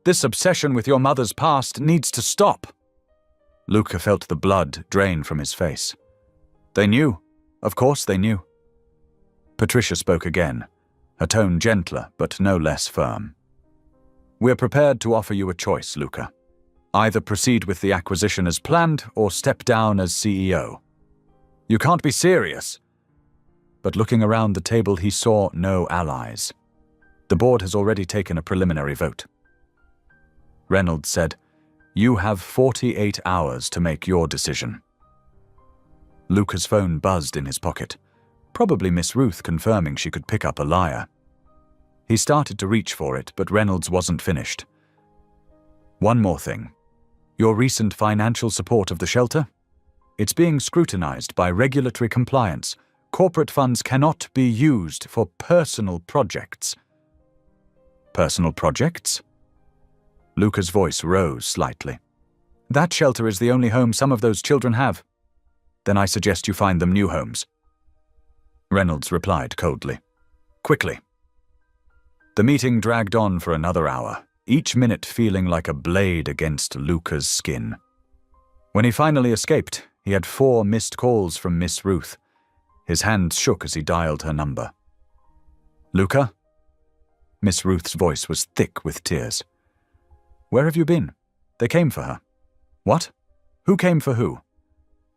This obsession with your mother's past needs to stop." Luca felt the blood drain from his face. "They knew. Of course they knew." Patricia spoke again, her tone gentler but no less firm. "We're prepared to offer you a choice, Luca. Either proceed with the acquisition as planned or step down as CEO." "You can't be serious." But looking around the table, he saw no allies. "The board has already taken a preliminary vote." Reynolds said, "You have 48 hours to make your decision." Luca's phone buzzed in his pocket, probably Miss Ruth confirming she could pick up Aliyah. He started to reach for it, but Reynolds wasn't finished. "One more thing. Your recent financial support of the shelter? It's being scrutinized by regulatory compliance. Corporate funds cannot be used for personal projects." "Personal projects?" Luca's voice rose slightly. "That shelter is the only home some of those children have. Then I suggest you find them new homes." Reynolds replied coldly. "Quickly." The meeting dragged on for another hour, each minute feeling like a blade against Luca's skin. When he finally escaped, he had 4 missed calls from Miss Ruth. His hands shook as he dialed her number. "Luca?" Miss Ruth's voice was thick with tears. "Where have you been? They came for her." "What? Who came for who?"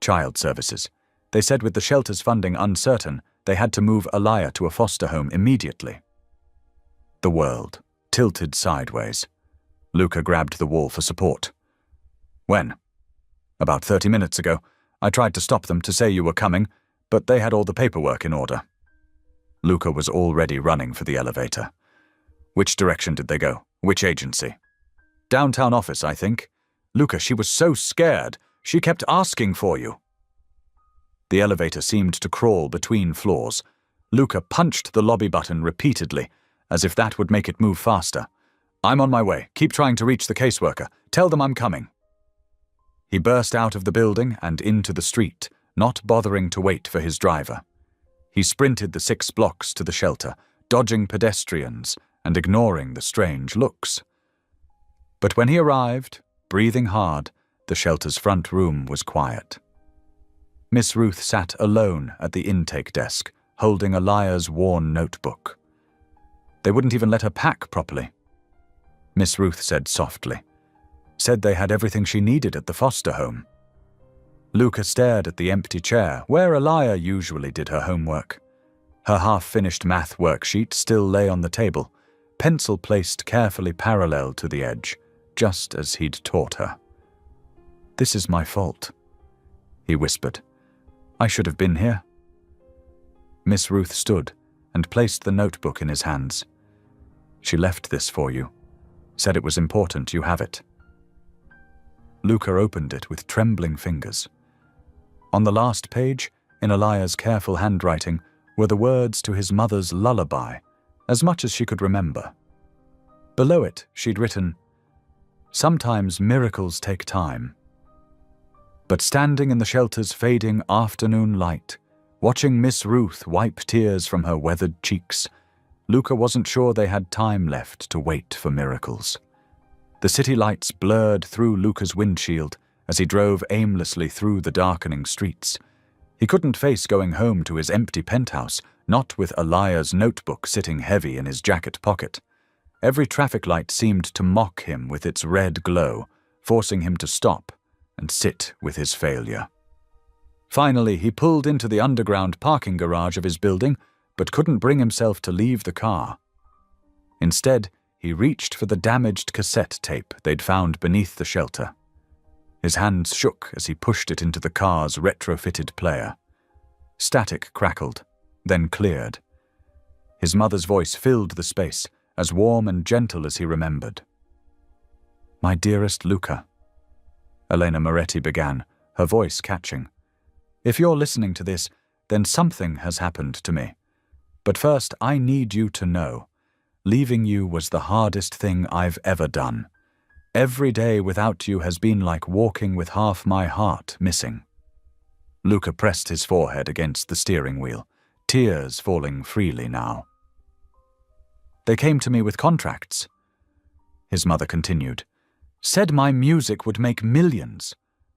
"Child Services. They said with the shelter's funding uncertain, they had to move Alaya to a foster home immediately. The world tilted sideways. Luca grabbed the wall for support. When? About 30 minutes ago. I tried to stop them to say you were coming, but they had all the paperwork in order. Luca was already running for the elevator. Which direction did they go? Which agency? Downtown office, I think. Luca, she was so scared. She kept asking for you. The elevator seemed to crawl between floors. Luca punched the lobby button repeatedly, as if that would make it move faster. I'm on my way. Keep trying to reach the caseworker. Tell them I'm coming. He burst out of the building and into the street, not bothering to wait for his driver. He sprinted the 6 blocks to the shelter, dodging pedestrians and ignoring the strange looks. But when he arrived, breathing hard, the shelter's front room was quiet. Miss Ruth sat alone at the intake desk, holding Alaya's worn notebook. They wouldn't even let her pack properly. Miss Ruth said softly. Said they had everything she needed at the foster home. Luca stared at the empty chair, where Alaya usually did her homework. Her half-finished math worksheet still lay on the table, pencil placed carefully parallel to the edge, just as he'd taught her. This is my fault, he whispered. I should have been here. Miss Ruth stood and placed the notebook in his hands. She left this for you. Said it was important you have it. Luca opened it with trembling fingers. On the last page, in Alaya's careful handwriting, were the words to his mother's lullaby, as much as she could remember. Below it, she'd written, "Sometimes miracles take time." But standing in the shelter's fading afternoon light, watching Miss Ruth wipe tears from her weathered cheeks, Luca wasn't sure they had time left to wait for miracles. The city lights blurred through Luca's windshield as he drove aimlessly through the darkening streets. He couldn't face going home to his empty penthouse, not with Alaya's notebook sitting heavy in his jacket pocket. Every traffic light seemed to mock him with its red glow, forcing him to stop and sit with his failure. Finally, he pulled into the underground parking garage of his building, but couldn't bring himself to leave the car. Instead, he reached for the damaged cassette tape they'd found beneath the shelter. His hands shook as he pushed it into the car's retrofitted player. Static crackled, then cleared. His mother's voice filled the space, as warm and gentle as he remembered. "My dearest Luca," Elena Moretti began, her voice catching. "If you're listening to this, then something has happened to me. But first, I need you to know. Leaving you was the hardest thing I've ever done. Every day without you has been like walking with half my heart missing." Luca pressed his forehead against the steering wheel, tears falling freely now. "They came to me with contracts," his mother continued. "Said my music would make millions.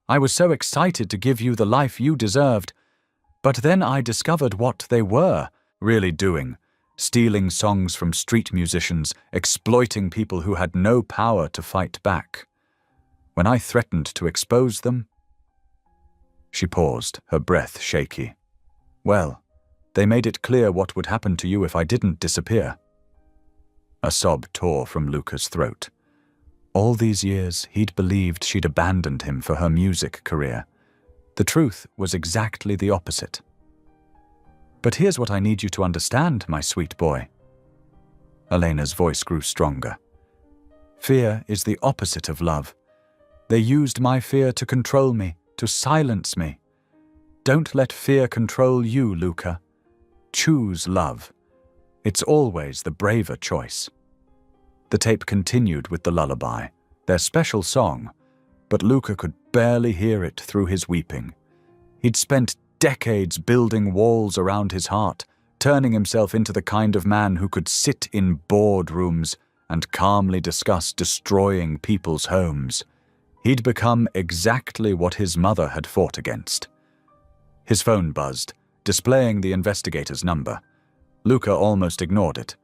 I was so excited to give you the life you deserved. But then I discovered what they were really doing. Stealing songs from street musicians, exploiting people who had no power to fight back. When I threatened to expose them..." She paused, her breath shaky. "Well, they made it clear what would happen to you if I didn't disappear." A sob tore from Luca's throat. All these years, he'd believed she'd abandoned him for her music career. The truth was exactly the opposite. "But here's what I need you to understand, my sweet boy." Elena's voice grew stronger. "Fear is the opposite of love. They used my fear to control me, to silence me. Don't let fear control you, Luca. Choose love. It's always the braver choice." The tape continued with the lullaby, their special song, but Luca could barely hear it through his weeping. He'd spent decades building walls around his heart, turning himself into the kind of man who could sit in boardrooms and calmly discuss destroying people's homes. He'd become exactly what his mother had fought against. His phone buzzed, displaying the investigator's number. Luca almost ignored it,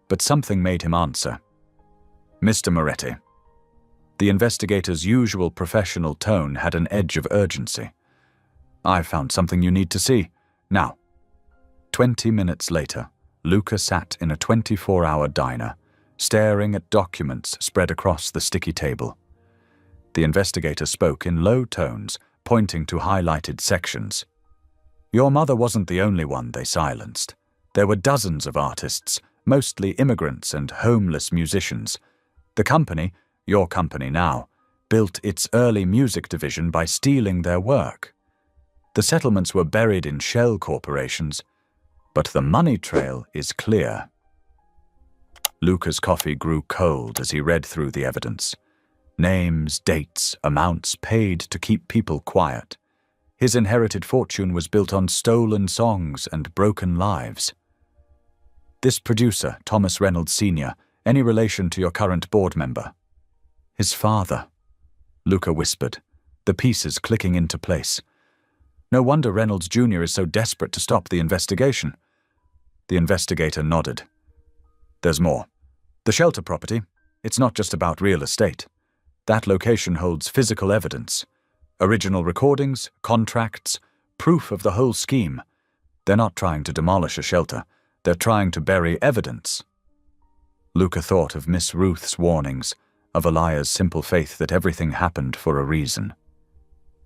but something made him answer. "Mr. Moretti." The investigator's usual professional tone had an edge of urgency. I've found something you need to see. Now." 20 minutes later, Luca sat in a 24-hour diner, staring at documents spread across the sticky table. The investigator spoke in low tones, pointing to highlighted sections. "Your mother wasn't the only one they silenced. There were dozens of artists, mostly immigrants and homeless musicians. The company, your company now, built its early music division by stealing their work. The settlements were buried in shell corporations, but the money trail is clear." Luca's coffee grew cold as he read through the evidence. Names, dates, amounts paid to keep people quiet. His inherited fortune was built on stolen songs and broken lives. "This producer, Thomas Reynolds Sr., any relation to your current board member?" "His father," Luca whispered, the pieces clicking into place. "No wonder Reynolds Jr. is so desperate to stop the investigation." The investigator nodded. "There's more. The shelter property, it's not just about real estate. That location holds physical evidence. Original recordings, contracts, proof of the whole scheme. They're not trying to demolish a shelter. They're trying to bury evidence." Luca thought of Miss Ruth's warnings, of Eliah's simple faith that everything happened for a reason.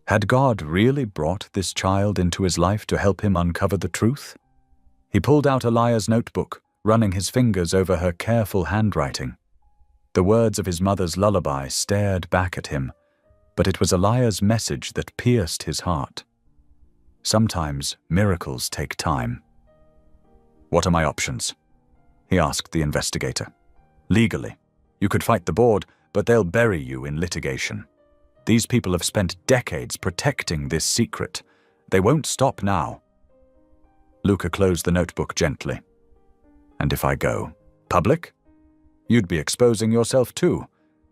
Had God really brought this child into his life to help him uncover the truth? He pulled out Eliah's notebook, running his fingers over her careful handwriting. The words of his mother's lullaby stared back at him, but it was Eliah's message that pierced his heart. Sometimes miracles take time. "What are my options?" he asked the investigator. "Legally, you could fight the board, but they'll bury you in litigation. These people have spent decades protecting this secret. They won't stop now." Luca closed the notebook gently. "And if I go public? You'd be exposing yourself too.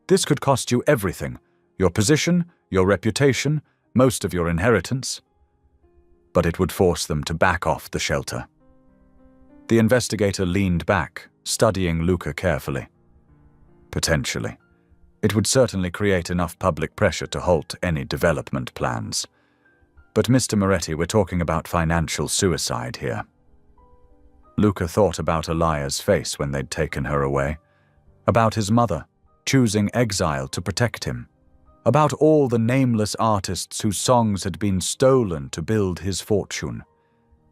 This could cost you everything, your position, your reputation, most of your inheritance. But it would force them to back off the shelter." The investigator leaned back, studying Luca carefully. "Potentially. It would certainly create enough public pressure to halt any development plans. But Mr. Moretti, we're talking about financial suicide here." Luca thought about Eliah's face when they'd taken her away, about his mother, choosing exile to protect him, about all the nameless artists whose songs had been stolen to build his fortune.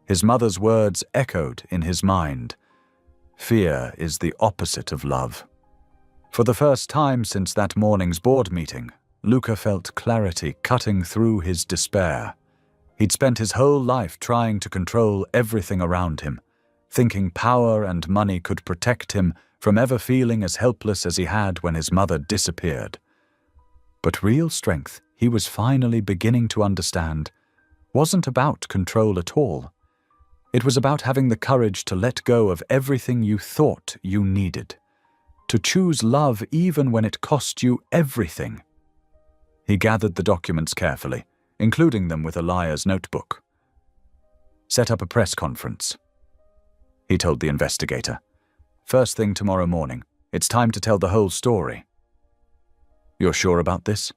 His mother's words echoed in his mind. Fear is the opposite of love. For the first time since that morning's board meeting, Luca felt clarity cutting through his despair. He'd spent his whole life trying to control everything around him, thinking power and money could protect him from ever feeling as helpless as he had when his mother disappeared. But real strength, he was finally beginning to understand, wasn't about control at all. It was about having the courage to let go of everything you thought you needed, to choose love even when it cost you everything. He gathered the documents carefully, including them with Eliah's notebook. "Set up a press conference," he told the investigator. "First thing tomorrow morning. It's time to tell the whole story." "You're sure about this?"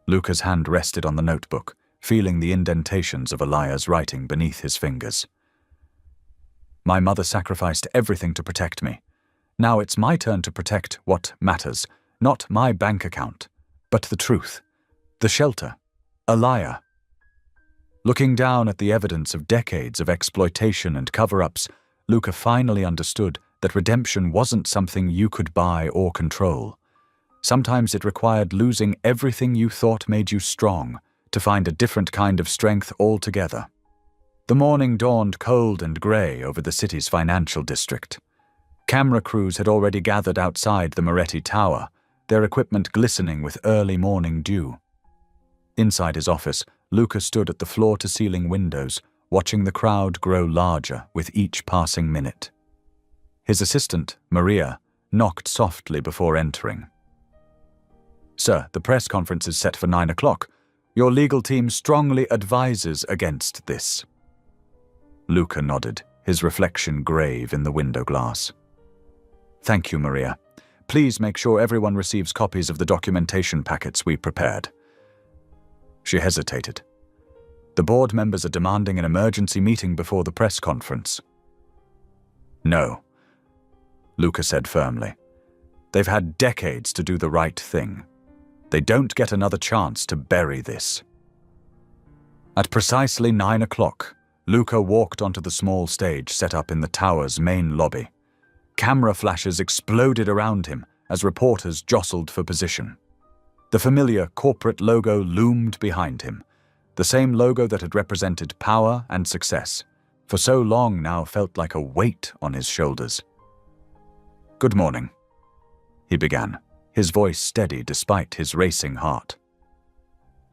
Luca's hand rested on the notebook, feeling the indentations of Eliah's writing beneath his fingers. "My mother sacrificed everything to protect me. Now it's my turn to protect what matters, not my bank account, but the truth, the shelter, Eliah." Looking down at the evidence of decades of exploitation and cover-ups, Luca finally understood that redemption wasn't something you could buy or control. Sometimes it required losing everything you thought made you strong to find a different kind of strength altogether. The morning dawned cold and grey over the city's financial district. Camera crews had already gathered outside the Moretti Tower, their equipment glistening with early morning dew. Inside his office, Luca stood at the floor-to-ceiling windows, watching the crowd grow larger with each passing minute. His assistant, Maria, knocked softly before entering. "Sir, the press conference is set for 9 o'clock. Your legal team strongly advises against this." Luca nodded, his reflection grave in the window glass. "Thank you, Maria. Please make sure everyone receives copies of the documentation packets we prepared." She hesitated. The board members are demanding an emergency meeting before the press conference." "No," Luca said firmly. "They've had decades to do the right thing. They don't get another chance to bury this." At precisely 9 o'clock, Luca walked onto the small stage set up in the tower's main lobby. Camera flashes exploded around him as reporters jostled for position. The familiar corporate logo loomed behind him, the same logo that had represented power and success, for so long now felt like a weight on his shoulders. "Good morning," he began, his voice steady despite his racing heart.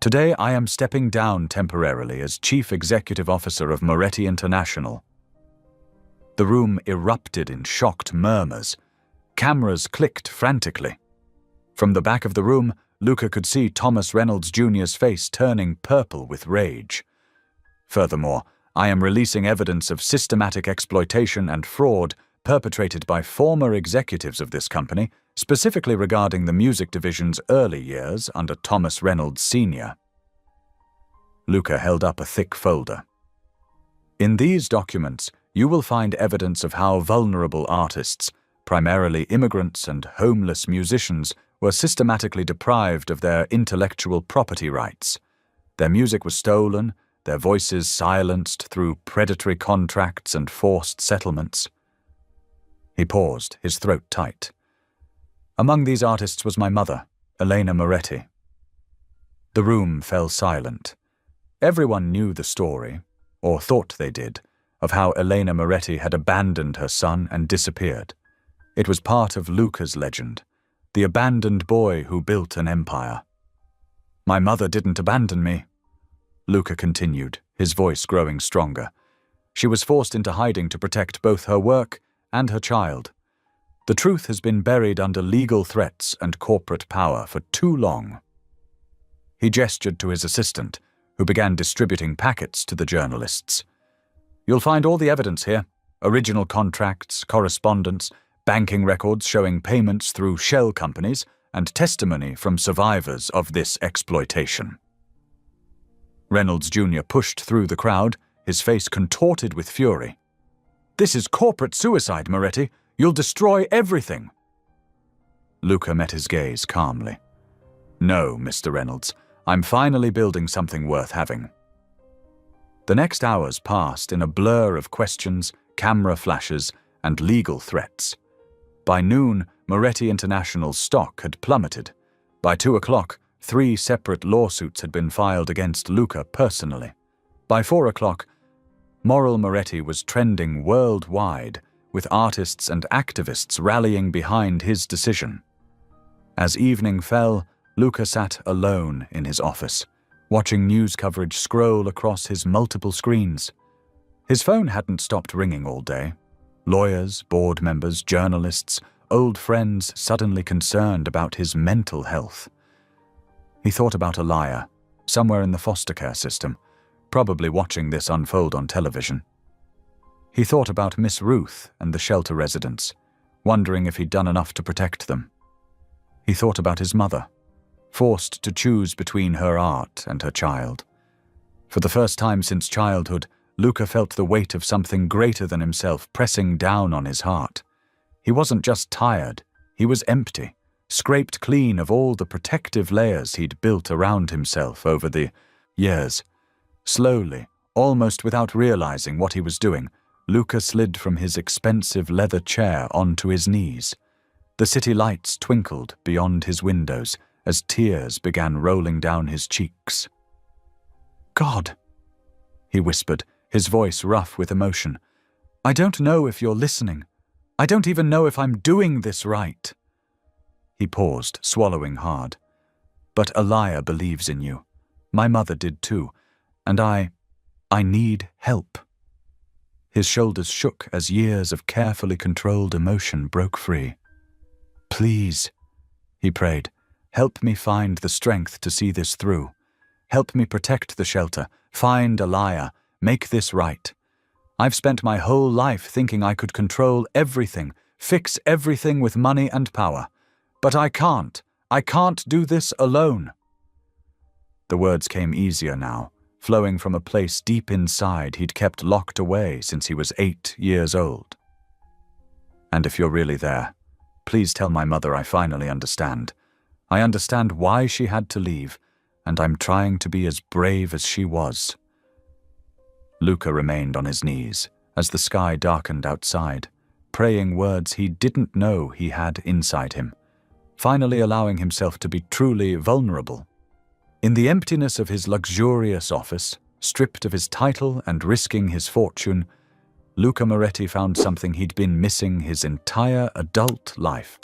"Today I am stepping down temporarily as Chief Executive Officer of Moretti International." The room erupted in shocked murmurs. Cameras clicked frantically. From the back of the room, Luca could see Thomas Reynolds Jr.'s face turning purple with rage. "Furthermore, I am releasing evidence of systematic exploitation and fraud perpetrated by former executives of this company, specifically regarding the music division's early years under Thomas Reynolds Sr." Luca held up a thick folder. "In these documents, you will find evidence of how vulnerable artists, primarily immigrants and homeless musicians, were systematically deprived of their intellectual property rights. Their music was stolen, their voices silenced through predatory contracts and forced settlements." He paused, his throat tight. "Among these artists was my mother, Elena Moretti." The room fell silent. Everyone knew the story, or thought they did, of how Elena Moretti had abandoned her son and disappeared. It was part of Luca's legend, the abandoned boy who built an empire. "My mother didn't abandon me," Luca continued, his voice growing stronger. "She was forced into hiding to protect both her work and her child. The truth has been buried under legal threats and corporate power for too long." He gestured to his assistant, who began distributing packets to the journalists. "You'll find all the evidence here: original contracts, correspondence, banking records showing payments through shell companies, and testimony from survivors of this exploitation." Reynolds Jr. pushed through the crowd, his face contorted with fury. "This is corporate suicide, Moretti. You'll destroy everything." Luca met his gaze calmly. "No, Mr. Reynolds, I'm finally building something worth having." The next hours passed in a blur of questions, camera flashes, and legal threats. By noon, Moretti International's stock had plummeted. By 2 o'clock, 3 separate lawsuits had been filed against Luca personally. By 4 o'clock, Moral Moretti was trending worldwide, with artists and activists rallying behind his decision. As evening fell, Luca sat alone in his office, watching news coverage scroll across his multiple screens. His phone hadn't stopped ringing all day. Lawyers, board members, journalists, old friends suddenly concerned about his mental health. He thought about Elia, somewhere in the foster care system, probably watching this unfold on television. He thought about Miss Ruth and the shelter residents, wondering if he'd done enough to protect them. He thought about his mother, forced to choose between her art and her child. For the first time since childhood, Luca felt the weight of something greater than himself pressing down on his heart. He wasn't just tired, he was empty, scraped clean of all the protective layers he'd built around himself over the years. Slowly, almost without realizing what he was doing, Luca slid from his expensive leather chair onto his knees. The city lights twinkled beyond his windows as tears began rolling down his cheeks. "God," he whispered, his voice rough with emotion. "I don't know if you're listening. I don't even know if I'm doing this right." He paused, swallowing hard. "But Elia believes in you. My mother did too. And I need help." His shoulders shook as years of carefully controlled emotion broke free. "Please," he prayed, "help me find the strength to see this through. Help me protect the shelter, find Elia, make this right. I've spent my whole life thinking I could control everything, fix everything with money and power. But I can't. I can't do this alone." The words came easier now, flowing from a place deep inside he'd kept locked away since he was 8 years old. And if you're really there, please tell my mother I finally understand. I understand why she had to leave, and I'm trying to be as brave as she was. Luca remained on his knees as the sky darkened outside, praying words he didn't know he had inside him, finally allowing himself to be truly vulnerable. In the emptiness of his luxurious office, stripped of his title and risking his fortune, Luca Moretti found something he'd been missing his entire adult life: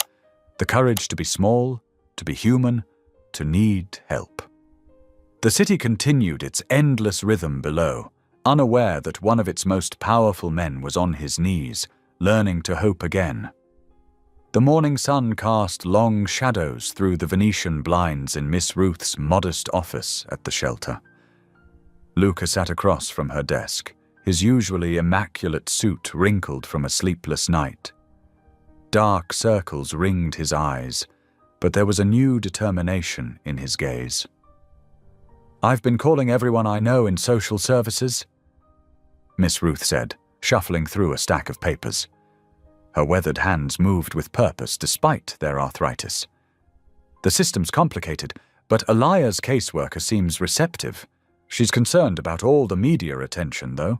the courage to be small, to be human, to need help. The city continued its endless rhythm below, unaware that one of its most powerful men was on his knees, learning to hope again. The morning sun cast long shadows through the Venetian blinds in Miss Ruth's modest office at the shelter. Luca sat across from her desk, his usually immaculate suit wrinkled from a sleepless night. Dark circles ringed his eyes, but there was a new determination in his gaze. "I've been calling everyone I know in social services," Miss Ruth said, shuffling through a stack of papers. Her weathered hands moved with purpose despite their arthritis. "The system's complicated, but Alaya's caseworker seems receptive. She's concerned about all the media attention, though."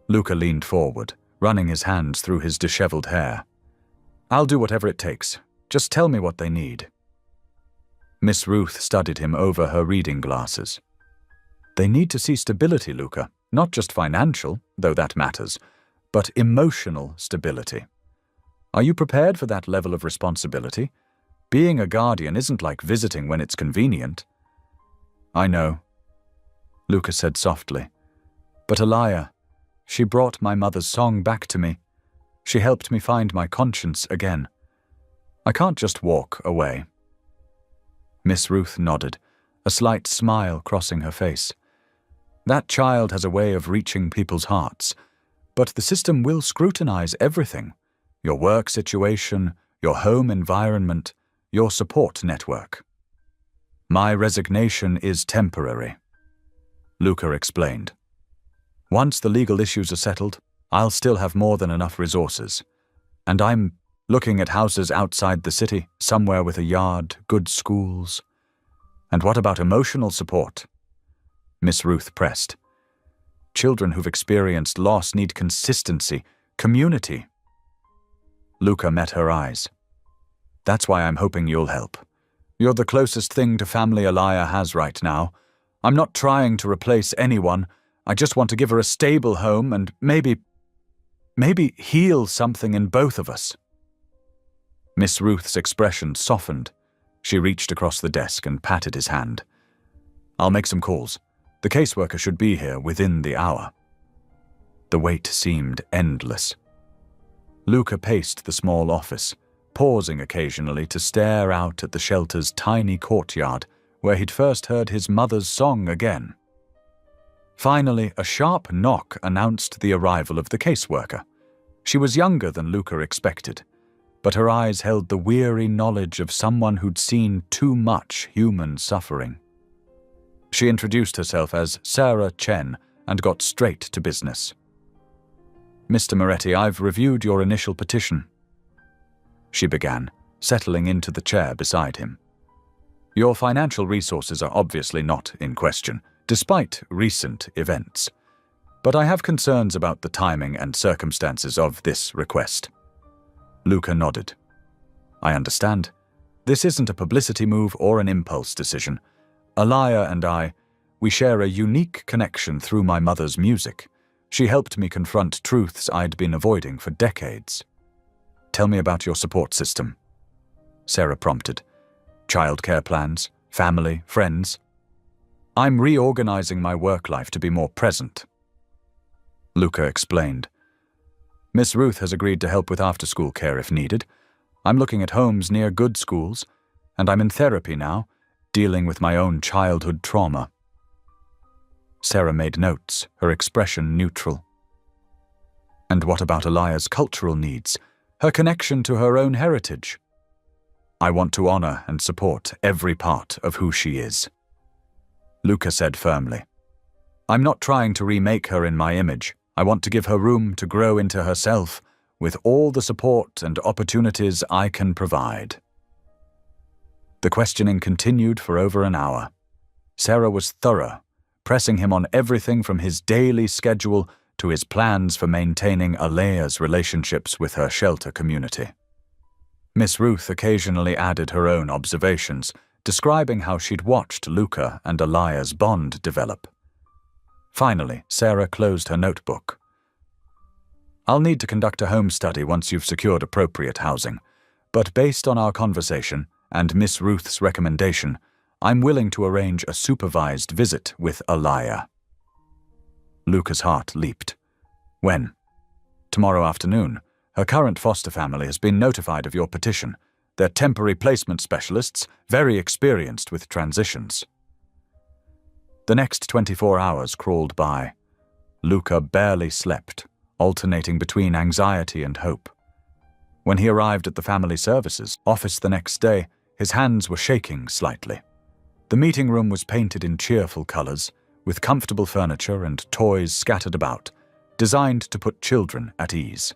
Luca leaned forward, running his hands through his disheveled hair. "I'll do whatever it takes. Just tell me what they need." Miss Ruth studied him over her reading glasses. "They need to see stability, Luca. Not just financial, though that matters, but emotional stability. Are you prepared for that level of responsibility? Being a guardian isn't like visiting when it's convenient." "I know," Luca said softly. "But Alaya, she brought my mother's song back to me. She helped me find my conscience again. I can't just walk away." Miss Ruth nodded, a slight smile crossing her face. "That child has a way of reaching people's hearts, but the system will scrutinize everything: your work situation, your home environment, your support network." "My resignation is temporary," Luca explained. "Once the legal issues are settled, I'll still have more than enough resources. And I'm looking at houses outside the city, somewhere with a yard, good schools." "And what about emotional support?" Miss Ruth pressed. "Children who've experienced loss need consistency, community." Luca met her eyes. "That's why I'm hoping you'll help. You're the closest thing to family Alaya has right now. I'm not trying to replace anyone. I just want to give her a stable home and maybe heal something in both of us." Miss Ruth's expression softened. She reached across the desk and patted his hand. "I'll make some calls. The caseworker should be here within the hour." The wait seemed endless. Luca paced the small office, pausing occasionally to stare out at the shelter's tiny courtyard where he'd first heard his mother's song again. Finally, a sharp knock announced the arrival of the caseworker. She was younger than Luca expected, but her eyes held the weary knowledge of someone who'd seen too much human suffering. She introduced herself as Sarah Chen and got straight to business. "Mr. Moretti, I've reviewed your initial petition," she began, settling into the chair beside him. "Your financial resources are obviously not in question, despite recent events. But I have concerns about the timing and circumstances of this request." Luca nodded. "I understand. This isn't a publicity move or an impulse decision. Alaya and we share a unique connection through my mother's music. She helped me confront truths I'd been avoiding for decades." "Tell me about your support system," Sarah prompted. "Childcare plans, family, friends?" "I'm reorganizing my work life to be more present," Luca explained. "Miss Ruth has agreed to help with after-school care if needed. I'm looking at homes near good schools, and I'm in therapy now, dealing with my own childhood trauma." Sarah made notes, her expression neutral. "And what about Alaya's cultural needs, her connection to her own heritage?" "I want to honor and support every part of who she is," Luca said firmly. I'm not trying to remake her in my image. I want to give her room to grow into herself with all the support and opportunities I can provide. The questioning continued for over an hour. Sarah was thorough, pressing him on everything from his daily schedule to his plans for maintaining Alea's relationships with her shelter community. Miss Ruth occasionally added her own observations, describing how she'd watched Luca and Alea's bond develop. Finally, Sarah closed her notebook. I'll need to conduct a home study once you've secured appropriate housing, but based on our conversation and Miss Ruth's recommendation, I'm willing to arrange a supervised visit with Alea. Luca's heart leaped. When? Tomorrow afternoon. Her current foster family has been notified of your petition. They're temporary placement specialists, very experienced with transitions. The next 24 hours crawled by. Luca barely slept, alternating between anxiety and hope. When he arrived at the family services office the next day, his hands were shaking slightly. The meeting room was painted in cheerful colors, with comfortable furniture and toys scattered about, designed to put children at ease.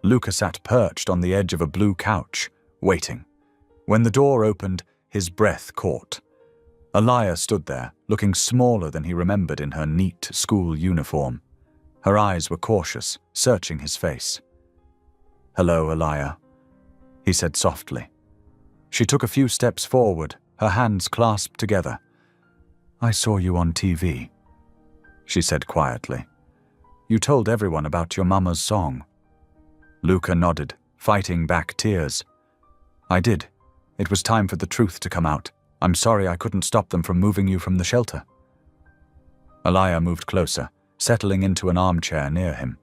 Luca sat perched on the edge of a blue couch, waiting. When the door opened, his breath caught. Alea stood there, looking smaller than he remembered in her neat school uniform. Her eyes were cautious, searching his face. "Hello, Alea," he said softly. She took a few steps forward, her hands clasped together. "I saw you on TV," she said quietly. "You told everyone about your mama's song." Luca nodded, fighting back tears. "I did. It was time for the truth to come out. I'm sorry I couldn't stop them from moving you from the shelter." Alea moved closer, settling into an armchair near him.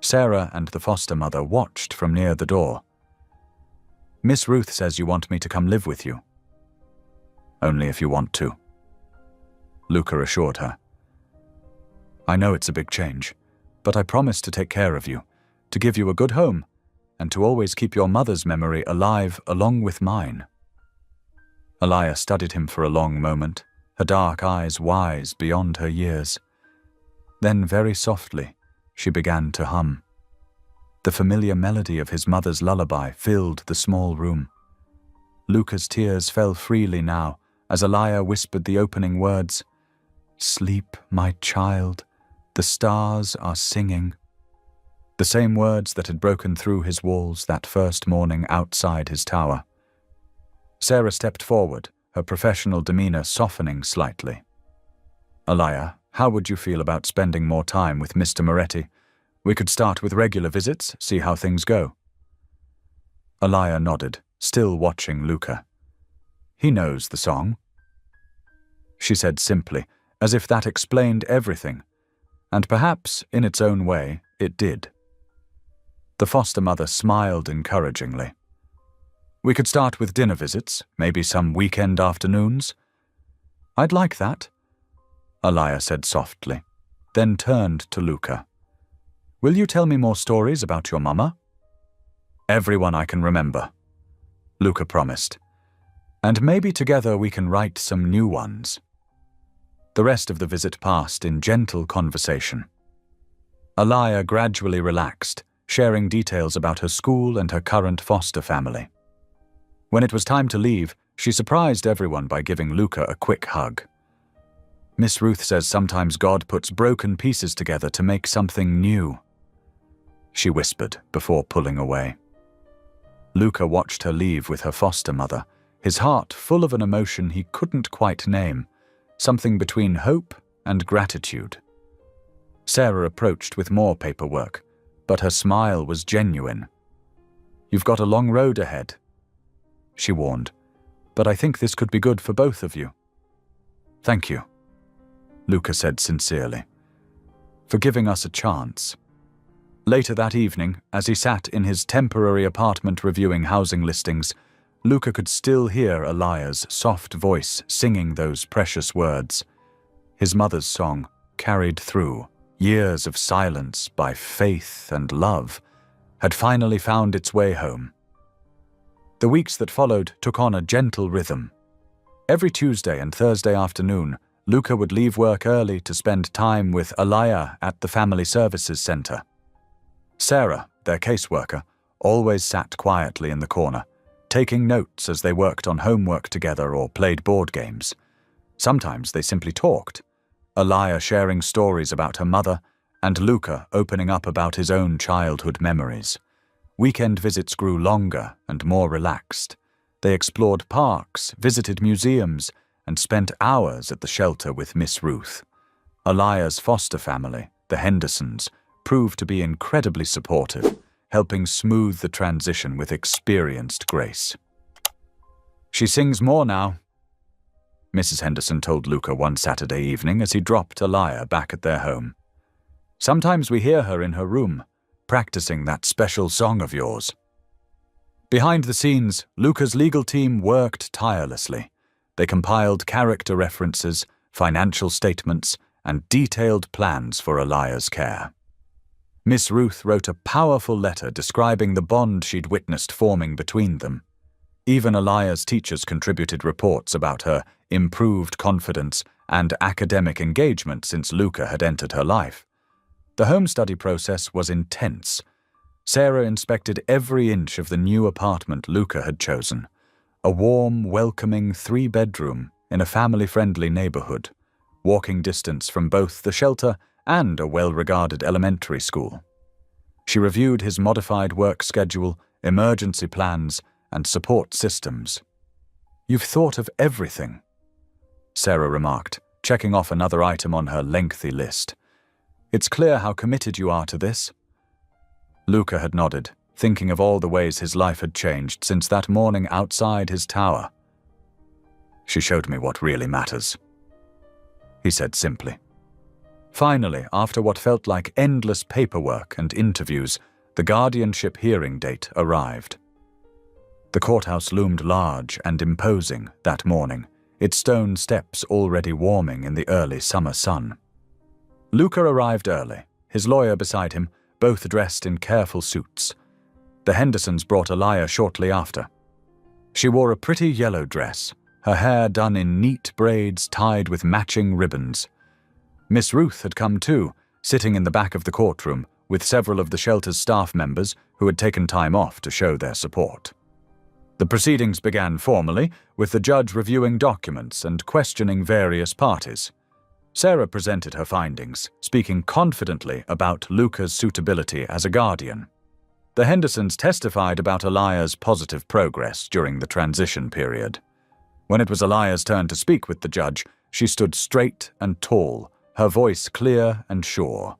Sarah and the foster mother watched from near the door. "Miss Ruth says you want me to come live with you." "Only if you want to," Luca assured her. "I know it's a big change, but I promise to take care of you, to give you a good home, and to always keep your mother's memory alive along with mine." Alea studied him for a long moment, her dark eyes wise beyond her years. Then, very softly, she began to hum. The familiar melody of his mother's lullaby filled the small room. Luca's tears fell freely now as Alea whispered the opening words, "Sleep, my child, the stars are singing." The same words that had broken through his walls that first morning outside his tower. Sarah stepped forward, her professional demeanor softening slightly. "Alea, how would you feel about spending more time with Mr. Moretti? We could start with regular visits, see how things go." Alea nodded, still watching Luca. "He knows the song," she said simply, as if that explained everything, and perhaps, in its own way, it did. The foster mother smiled encouragingly. "We could start with dinner visits, maybe some weekend afternoons." "I'd like that," Alea said softly, then turned to Luca. "Will you tell me more stories about your mama?" "Everyone I can remember," Luca promised. "And maybe together we can write some new ones." The rest of the visit passed in gentle conversation. Alea gradually relaxed, sharing details about her school and her current foster family. When it was time to leave, she surprised everyone by giving Luca a quick hug. "Miss Ruth says sometimes God puts broken pieces together to make something new," she whispered before pulling away. Luca watched her leave with her foster mother, his heart full of an emotion he couldn't quite name, something between hope and gratitude. Sarah approached with more paperwork, but her smile was genuine. "You've got a long road ahead," she warned, "but I think this could be good for both of you." "Thank you," Luca said sincerely, "for giving us a chance." Later that evening, as he sat in his temporary apartment reviewing housing listings, Luca could still hear Alea's soft voice singing those precious words. His mother's song, carried through years of silence by faith and love, had finally found its way home. The weeks that followed took on a gentle rhythm. Every Tuesday and Thursday afternoon, Luca would leave work early to spend time with Alaya at the Family Services Center. Sarah, their caseworker, always sat quietly in the corner, taking notes as they worked on homework together or played board games. Sometimes they simply talked, Alaya sharing stories about her mother and Luca opening up about his own childhood memories. Weekend visits grew longer and more relaxed. They explored parks, visited museums, and spent hours at the shelter with Miss Ruth. Alaya's foster family, the Hendersons, proved to be incredibly supportive, helping smooth the transition with experienced grace. "She sings more now," Mrs. Henderson told Luca one Saturday evening as he dropped Alaya back at their home. "Sometimes we hear her in her room, practicing that special song of yours." Behind the scenes, Luca's legal team worked tirelessly. They compiled character references, financial statements, and detailed plans for Alaya's care. Miss Ruth wrote a powerful letter describing the bond she'd witnessed forming between them. Even Alaya's teachers contributed reports about her improved confidence and academic engagement since Luca had entered her life. The home study process was intense. Sarah inspected every inch of the new apartment Luca had chosen, a warm, welcoming 3-bedroom in a family-friendly neighborhood, walking distance from both the shelter and a well-regarded elementary school. She reviewed his modified work schedule, emergency plans, and support systems. "You've thought of everything," Sarah remarked, checking off another item on her lengthy list. "It's clear how committed you are to this." Luca had nodded, thinking of all the ways his life had changed since that morning outside his tower. "She showed me what really matters," he said simply. Finally, after what felt like endless paperwork and interviews, the guardianship hearing date arrived. The courthouse loomed large and imposing that morning, its stone steps already warming in the early summer sun. Luca arrived early, his lawyer beside him, both dressed in careful suits. The Hendersons brought Alaya shortly after. She wore a pretty yellow dress, her hair done in neat braids tied with matching ribbons. Miss Ruth had come too, sitting in the back of the courtroom with several of the shelter's staff members who had taken time off to show their support. The proceedings began formally, with the judge reviewing documents and questioning various parties. Sarah presented her findings, speaking confidently about Luca's suitability as a guardian. The Hendersons testified about Alaya's positive progress during the transition period. When it was Alaya's turn to speak with the judge, she stood straight and tall, her voice clear and sure.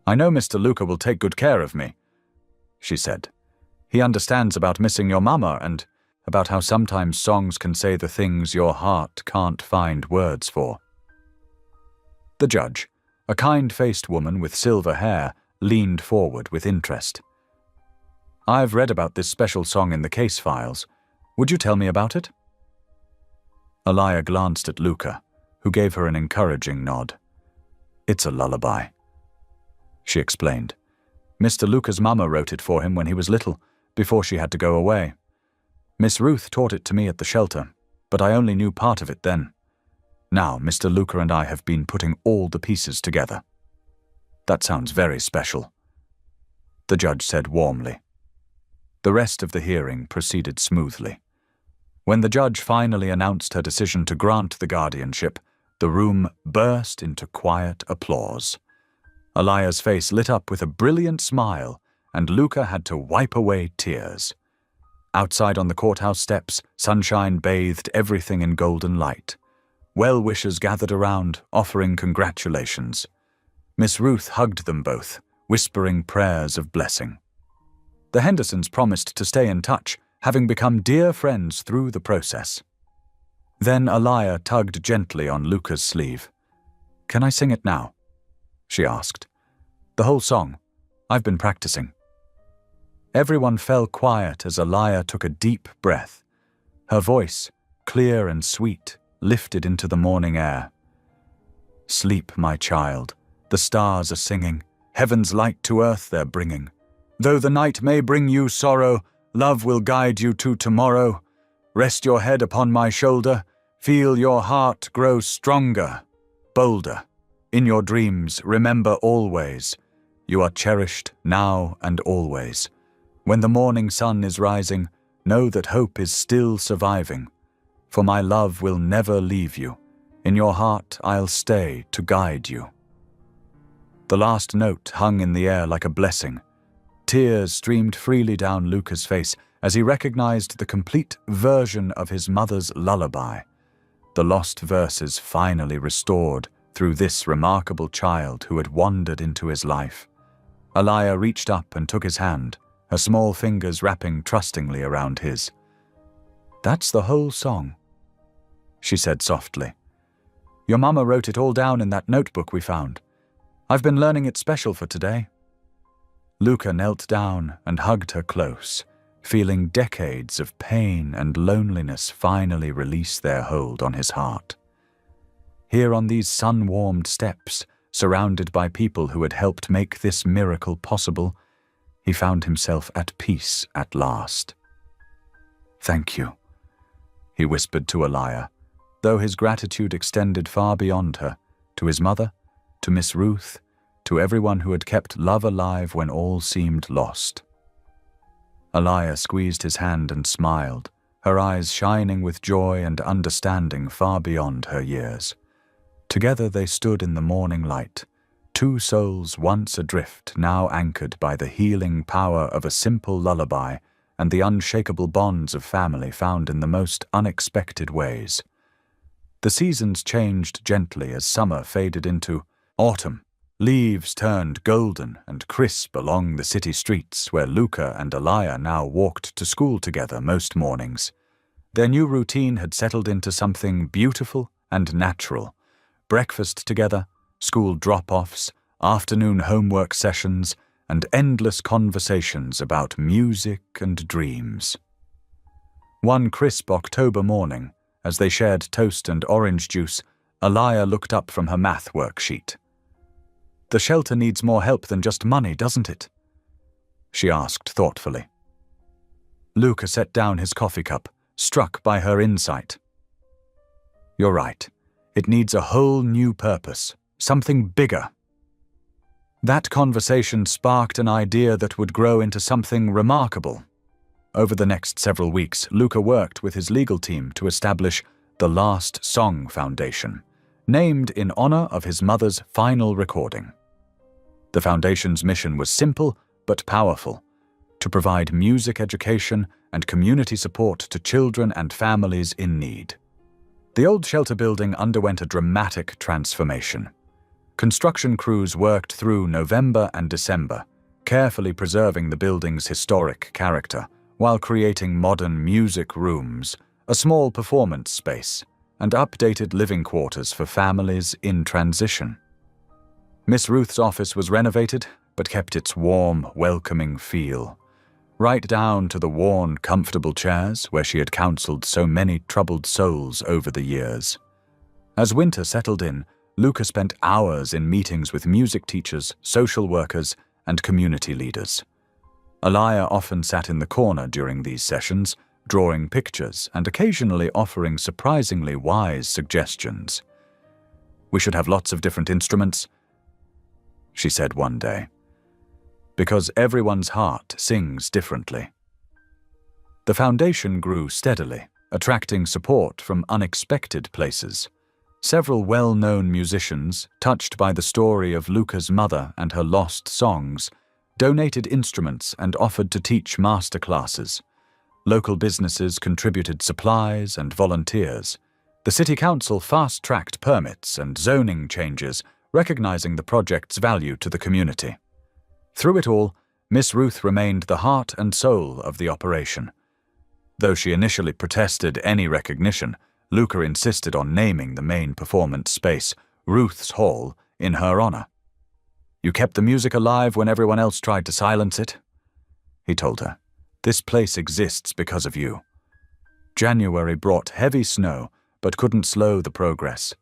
"I know Mr. Luca will take good care of me," she said. "He understands about missing your mama and about how sometimes songs can say the things your heart can't find words for." The judge, a kind-faced woman with silver hair, leaned forward with interest. "I've read about this special song in the case files. Would you tell me about it?" Alaya glanced at Luca, who gave her an encouraging nod. "It's a lullaby," she explained. "Mr. Luca's mama wrote it for him when he was little, before she had to go away. Miss Ruth taught it to me at the shelter, but I only knew part of it then. Now Mr. Luca and I have been putting all the pieces together." "That sounds very special," the judge said warmly. The rest of the hearing proceeded smoothly. When the judge finally announced her decision to grant the guardianship, the room burst into quiet applause. Alaya's face lit up with a brilliant smile, and Luca had to wipe away tears. Outside on the courthouse steps, sunshine bathed everything in golden light. Well-wishers gathered around, offering congratulations. Miss Ruth hugged them both, whispering prayers of blessing. The Hendersons promised to stay in touch, having become dear friends through the process. Then Alaya tugged gently on Luca's sleeve. "Can I sing it now?" she asked. "The whole song. I've been practicing." Everyone fell quiet as Alaya took a deep breath. Her voice, clear and sweet, lifted into the morning air. "Sleep, my child. The stars are singing. Heaven's light to earth they're bringing. Though the night may bring you sorrow, love will guide you to tomorrow. Rest your head upon my shoulder. Feel your heart grow stronger, bolder. In your dreams, remember always, you are cherished now and always. When the morning sun is rising, know that hope is still surviving. For my love will never leave you. In your heart I'll stay to guide you. The last note hung in the air like a blessing. Tears streamed freely down Luca's face as he recognized the complete version of his mother's lullaby. The lost verses finally restored through this remarkable child who had wandered into his life. Alaya reached up and took his hand, her small fingers wrapping trustingly around his. "That's the whole song," she said softly. "Your mama wrote it all down in that notebook we found. I've been learning it special for today." Luca knelt down and hugged her close, feeling decades of pain and loneliness finally release their hold on his heart. Here on these sun-warmed steps, surrounded by people who had helped make this miracle possible, he found himself at peace at last. "Thank you," he whispered to Alaya, though his gratitude extended far beyond her, to his mother, to Miss Ruth, to everyone who had kept love alive when all seemed lost. Alaya squeezed his hand and smiled, her eyes shining with joy and understanding far beyond her years. Together they stood in the morning light, two souls once adrift, now anchored by the healing power of a simple lullaby and the unshakable bonds of family found in the most unexpected ways. The seasons changed gently as summer faded into autumn. Leaves turned golden and crisp along the city streets where Luca and Alaya now walked to school together most mornings. Their new routine had settled into something beautiful and natural. Breakfast together, school drop-offs, afternoon homework sessions, and endless conversations about music and dreams. One crisp October morning, as they shared toast and orange juice, Alaya looked up from her math worksheet. "The shelter needs more help than just money, doesn't it?" she asked thoughtfully. Luca set down his coffee cup, struck by her insight. "You're right. It needs a whole new purpose, something bigger." That conversation sparked an idea that would grow into something remarkable. Over the next several weeks, Luca worked with his legal team to establish the Last Song Foundation, named in honor of his mother's final recording. The foundation's mission was simple but powerful: to provide music education and community support to children and families in need. The old shelter building underwent a dramatic transformation. Construction crews worked through November and December, carefully preserving the building's historic character, while creating modern music rooms, a small performance space, and updated living quarters for families in transition. Miss Ruth's office was renovated, but kept its warm, welcoming feel, right down to the worn, comfortable chairs where she had counseled so many troubled souls over the years. As winter settled in, Luca spent hours in meetings with music teachers, social workers, and community leaders. Alaya often sat in the corner during these sessions, drawing pictures and occasionally offering surprisingly wise suggestions. "We should have lots of different instruments," she said one day, "because everyone's heart sings differently." The foundation grew steadily, attracting support from unexpected places. Several well-known musicians, touched by the story of Luca's mother and her lost songs, donated instruments and offered to teach master classes. Local businesses contributed supplies and volunteers. The city council fast-tracked permits and zoning changes, recognizing the project's value to the community. Through it all, Miss Ruth remained the heart and soul of the operation. Though she initially protested any recognition, Luca insisted on naming the main performance space, Ruth's Hall, in her honor. "You kept the music alive when everyone else tried to silence it," he told her. "This place exists because of you." January brought heavy snow, but couldn't slow the progress.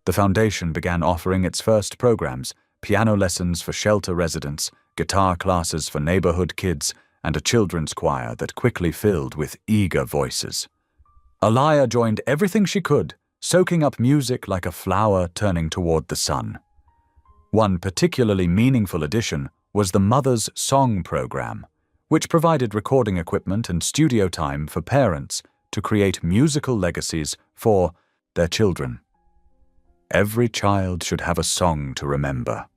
The foundation began offering its first programs: piano lessons for shelter residents, guitar classes for neighborhood kids, and a children's choir that quickly filled with eager voices. Alaya joined everything she could, soaking up music like a flower turning toward the sun. One particularly meaningful addition was the Mother's Song program, which provided recording equipment and studio time for parents to create musical legacies for their children. Every child should have a song to remember,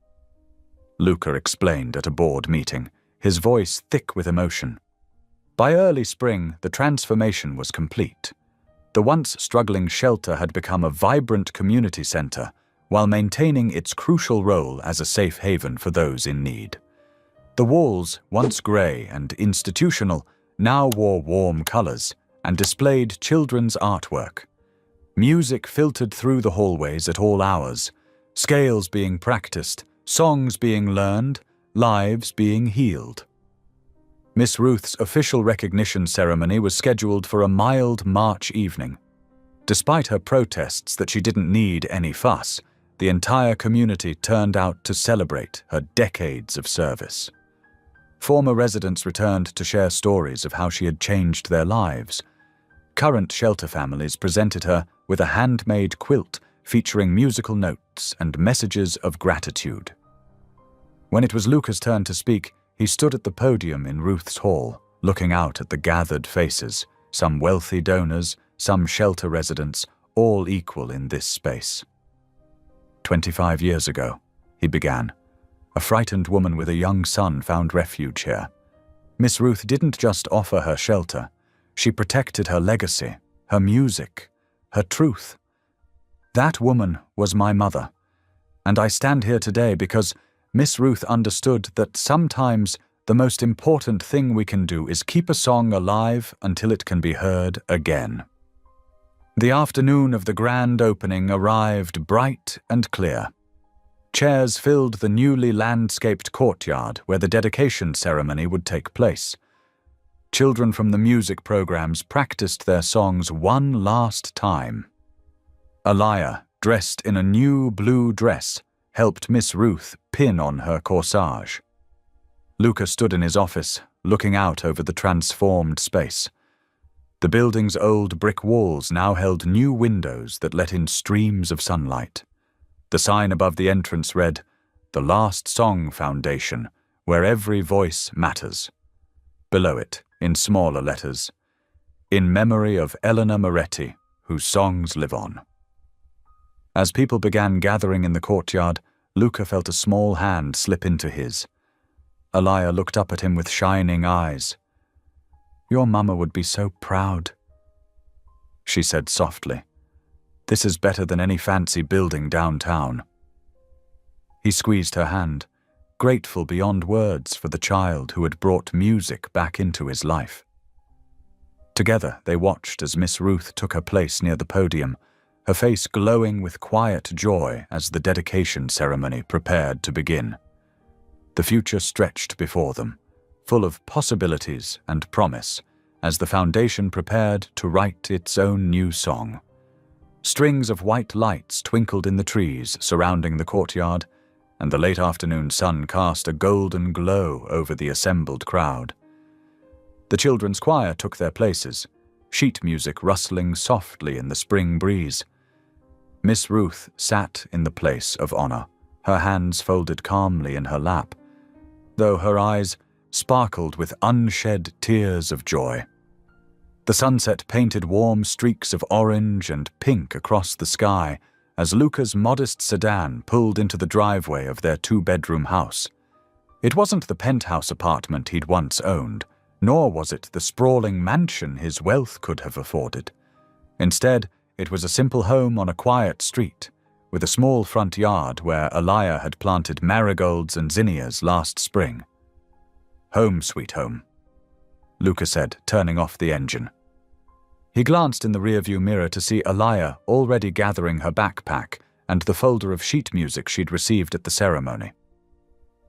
Luca explained at a board meeting, his voice thick with emotion. By early spring, the transformation was complete. The once struggling shelter had become a vibrant community center while maintaining its crucial role as a safe haven for those in need. The walls, once gray and institutional, now wore warm colors and displayed children's artwork. Music filtered through the hallways at all hours, scales being practiced, songs being learned, lives being healed. Miss Ruth's official recognition ceremony was scheduled for a mild March evening. Despite her protests that she didn't need any fuss, the entire community turned out to celebrate her decades of service. Former residents returned to share stories of how she had changed their lives. Current shelter families presented her with a handmade quilt featuring musical notes and messages of gratitude. When it was Luca's turn to speak, he stood at the podium in Ruth's hall, looking out at the gathered faces, some wealthy donors, some shelter residents, all equal in this space. 25 years ago, he began, a frightened woman with a young son found refuge here. Miss Ruth didn't just offer her shelter, she protected her legacy, her music, her truth. That woman was my mother, and I stand here today because Miss Ruth understood that sometimes the most important thing we can do is keep a song alive until it can be heard again. The afternoon of the grand opening arrived bright and clear. Chairs filled the newly landscaped courtyard where the dedication ceremony would take place. Children from the music programs practiced their songs one last time. Alaya, dressed in a new blue dress, helped Miss Ruth pin on her corsage. Luca stood in his office, looking out over the transformed space. The building's old brick walls now held new windows that let in streams of sunlight. The sign above the entrance read, "The Last Song Foundation, where every voice matters." Below it, in smaller letters, "In memory of Eleanor Moretti, whose songs live on." As people began gathering in the courtyard, Luca felt a small hand slip into his. Alaya looked up at him with shining eyes. "Your mama would be so proud," she said softly. "This is better than any fancy building downtown." He squeezed her hand, grateful beyond words for the child who had brought music back into his life. Together they watched as Miss Ruth took her place near the podium, her face glowing with quiet joy as the dedication ceremony prepared to begin. The future stretched before them, full of possibilities and promise, as the foundation prepared to write its own new song. Strings of white lights twinkled in the trees surrounding the courtyard, and the late afternoon sun cast a golden glow over the assembled crowd. The children's choir took their places, sheet music rustling softly in the spring breeze. Miss Ruth sat in the place of honor, her hands folded calmly in her lap, though her eyes sparkled with unshed tears of joy. The sunset painted warm streaks of orange and pink across the sky as Luca's modest sedan pulled into the driveway of their two-bedroom house. It wasn't the penthouse apartment he'd once owned, nor was it the sprawling mansion his wealth could have afforded. Instead, it was a simple home on a quiet street, with a small front yard where Alaya had planted marigolds and zinnias last spring. "Home, sweet home," Luca said, turning off the engine. He glanced in the rearview mirror to see Alaya already gathering her backpack and the folder of sheet music she'd received at the ceremony.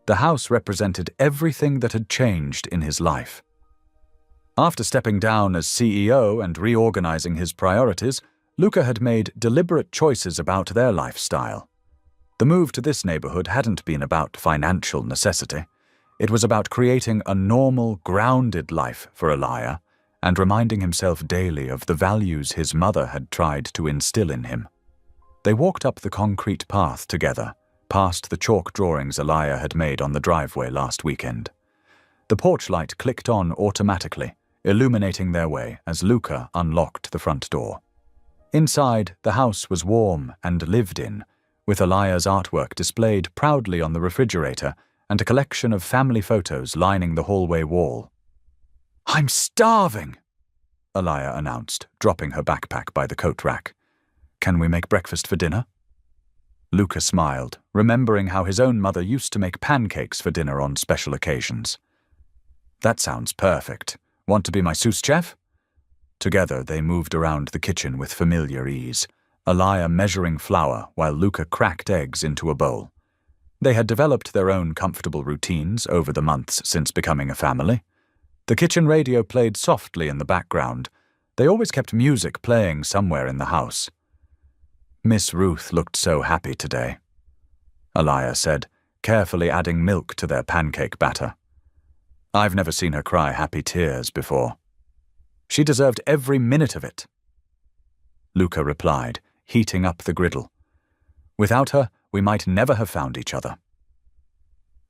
The house represented everything that had changed in his life. After stepping down as CEO and reorganizing his priorities, Luca had made deliberate choices about their lifestyle. The move to this neighborhood hadn't been about financial necessity. It was about creating a normal, grounded life for Alaya and reminding himself daily of the values his mother had tried to instill in him. They walked up the concrete path together, past the chalk drawings Alaya had made on the driveway last weekend. The porch light clicked on automatically, illuminating their way as Luca unlocked the front door. Inside, the house was warm and lived in, with Alaya's artwork displayed proudly on the refrigerator and a collection of family photos lining the hallway wall. "I'm starving," Alaya announced, dropping her backpack by the coat rack. "Can we make breakfast for dinner?" Luca smiled, remembering how his own mother used to make pancakes for dinner on special occasions. "That sounds perfect. Want to be my sous chef?" Together they moved around the kitchen with familiar ease, Alaya measuring flour while Luca cracked eggs into a bowl. They had developed their own comfortable routines over the months since becoming a family. The kitchen radio played softly in the background. They always kept music playing somewhere in the house. "Miss Ruth looked so happy today," Alaya said, carefully adding milk to their pancake batter. "I've never seen her cry happy tears before. She deserved every minute of it." Luca replied, heating up the griddle. "Without her, we might never have found each other."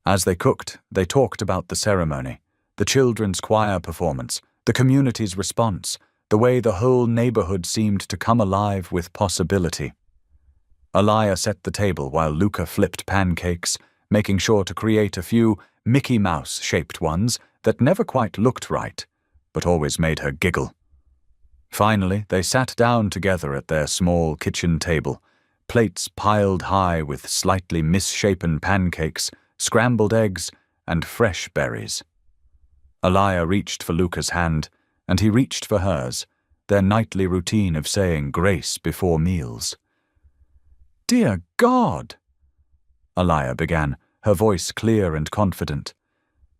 As they cooked, they talked about the ceremony, the children's choir performance, the community's response, the way the whole neighborhood seemed to come alive with possibility. Alaya set the table while Luca flipped pancakes, making sure to create a few Mickey Mouse-shaped ones that never quite looked right, but always made her giggle. Finally, they sat down together at their small kitchen table, plates piled high with slightly misshapen pancakes, scrambled eggs, and fresh berries. Alaya reached for Luca's hand, and he reached for hers, their nightly routine of saying grace before meals. "Dear God," Alaya began, her voice clear and confident.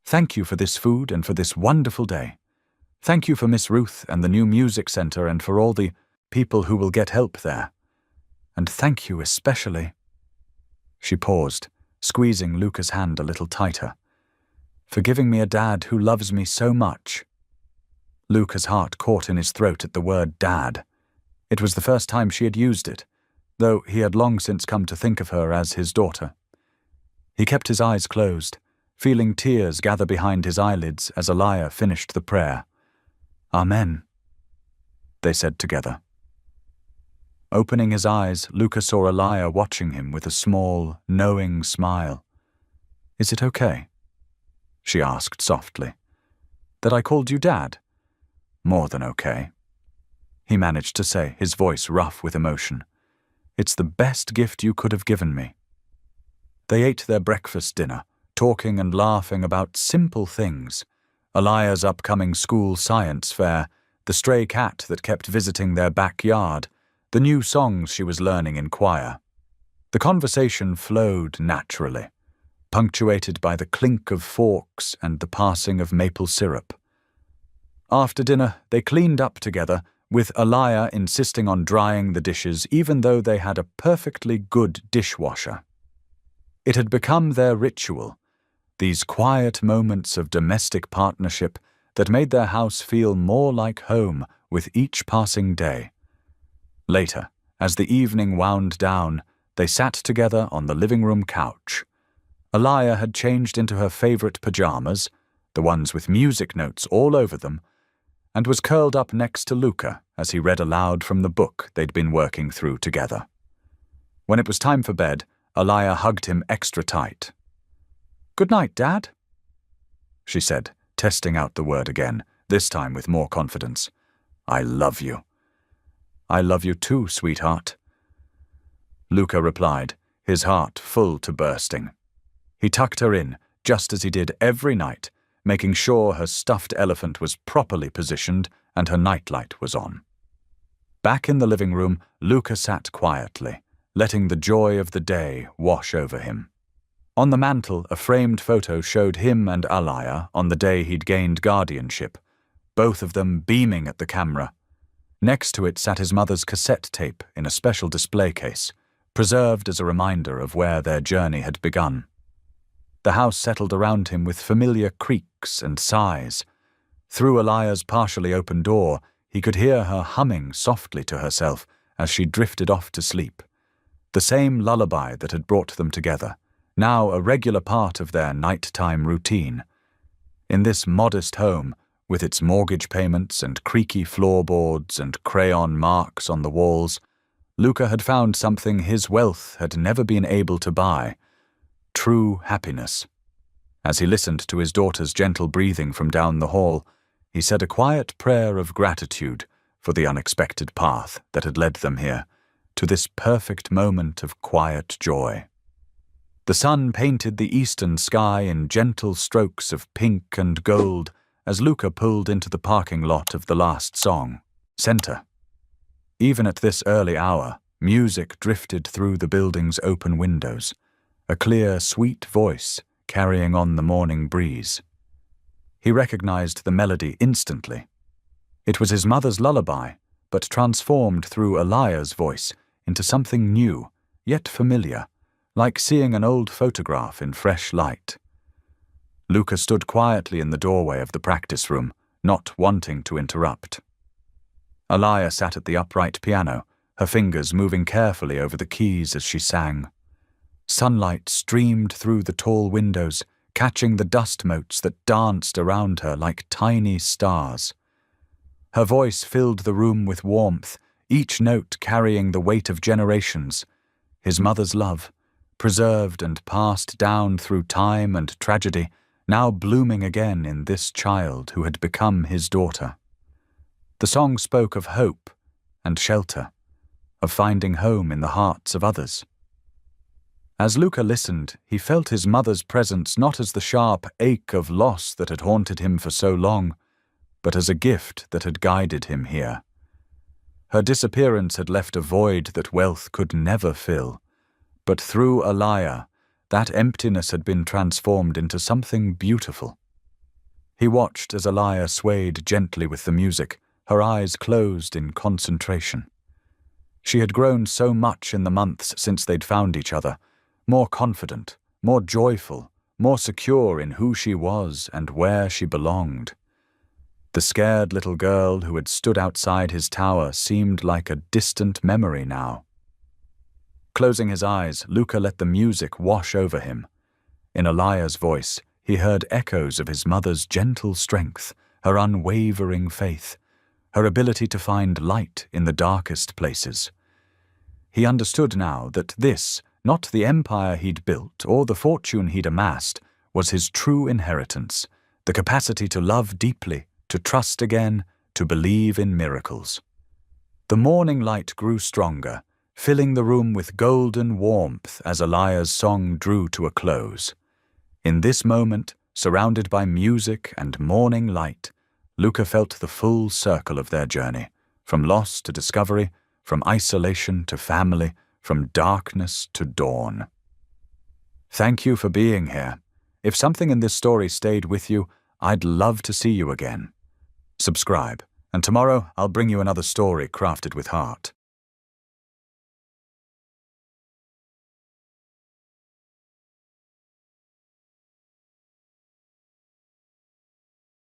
"Thank you for this food and for this wonderful day. Thank you for Miss Ruth and the new music center and for all the people who will get help there. And thank you especially." She paused, squeezing Luca's hand a little tighter. "For giving me a dad who loves me so much." Luca's heart caught in his throat at the word dad. It was the first time she had used it, though he had long since come to think of her as his daughter. He kept his eyes closed, feeling tears gather behind his eyelids as Alaya finished the prayer. "Amen," they said together. Opening his eyes, Luca saw Alaya watching him with a small, knowing smile. "Is it okay?" she asked softly. "That I called you Dad?" "More than okay," he managed to say, his voice rough with emotion. "It's the best gift you could have given me." They ate their breakfast dinner, talking and laughing about simple things. Alaya's upcoming school science fair, the stray cat that kept visiting their backyard, the new songs she was learning in choir. The conversation flowed naturally, punctuated by the clink of forks and the passing of maple syrup. After dinner, they cleaned up together, with Alaya insisting on drying the dishes even though they had a perfectly good dishwasher. It had become their ritual, these quiet moments of domestic partnership that made their house feel more like home with each passing day. Later, as the evening wound down, they sat together on the living room couch. Alaya had changed into her favorite pajamas, the ones with music notes all over them, and was curled up next to Luca as he read aloud from the book they'd been working through together. When it was time for bed, Alaya hugged him extra tight. "Good night, Dad," she said, testing out the word again, this time with more confidence. "I love you." "I love you too, sweetheart," Luca replied, his heart full to bursting. He tucked her in, just as he did every night, making sure her stuffed elephant was properly positioned and her nightlight was on. Back in the living room, Luca sat quietly, letting the joy of the day wash over him. On the mantel, a framed photo showed him and Alaya on the day he'd gained guardianship, both of them beaming at the camera. Next to it sat his mother's cassette tape in a special display case, preserved as a reminder of where their journey had begun. The house settled around him with familiar creaks and sighs. Through Elia's partially open door, he could hear her humming softly to herself as she drifted off to sleep. The same lullaby that had brought them together, now a regular part of their nighttime routine. In this modest home, with its mortgage payments and creaky floorboards and crayon marks on the walls, Luca had found something his wealth had never been able to buy: true happiness. As he listened to his daughter's gentle breathing from down the hall, he said a quiet prayer of gratitude for the unexpected path that had led them here, to this perfect moment of quiet joy. The sun painted the eastern sky in gentle strokes of pink and gold as Luca pulled into the parking lot of the last song, Center. Even at this early hour, music drifted through the building's open windows, a clear, sweet voice carrying on the morning breeze. He recognized the melody instantly. It was his mother's lullaby, but transformed through Elia's voice into something new, yet familiar, like seeing an old photograph in fresh light. Luca stood quietly in the doorway of the practice room, not wanting to interrupt. Elia sat at the upright piano, her fingers moving carefully over the keys as she sang. Sunlight streamed through the tall windows, catching the dust motes that danced around her like tiny stars. Her voice filled the room with warmth, each note carrying the weight of generations, his mother's love, preserved and passed down through time and tragedy, now blooming again in this child who had become his daughter. The song spoke of hope and shelter, of finding home in the hearts of others. As Luca listened, he felt his mother's presence not as the sharp ache of loss that had haunted him for so long, but as a gift that had guided him here. Her disappearance had left a void that wealth could never fill, but through Elia, that emptiness had been transformed into something beautiful. He watched as Elia swayed gently with the music, her eyes closed in concentration. She had grown so much in the months since they'd found each other, more confident, more joyful, more secure in who she was and where she belonged. The scared little girl who had stood outside his tower seemed like a distant memory now. Closing his eyes, Luca let the music wash over him. In Elia's voice, he heard echoes of his mother's gentle strength, her unwavering faith, her ability to find light in the darkest places. He understood now that this, not the empire he'd built or the fortune he'd amassed, was his true inheritance, the capacity to love deeply, to trust again, to believe in miracles. The morning light grew stronger, filling the room with golden warmth as Elia's song drew to a close. In this moment, surrounded by music and morning light, Luca felt the full circle of their journey, from loss to discovery, from isolation to family, from darkness to dawn. Thank you for being here. If something in this story stayed with you, I'd love to see you again. Subscribe, and tomorrow I'll bring you another story crafted with heart.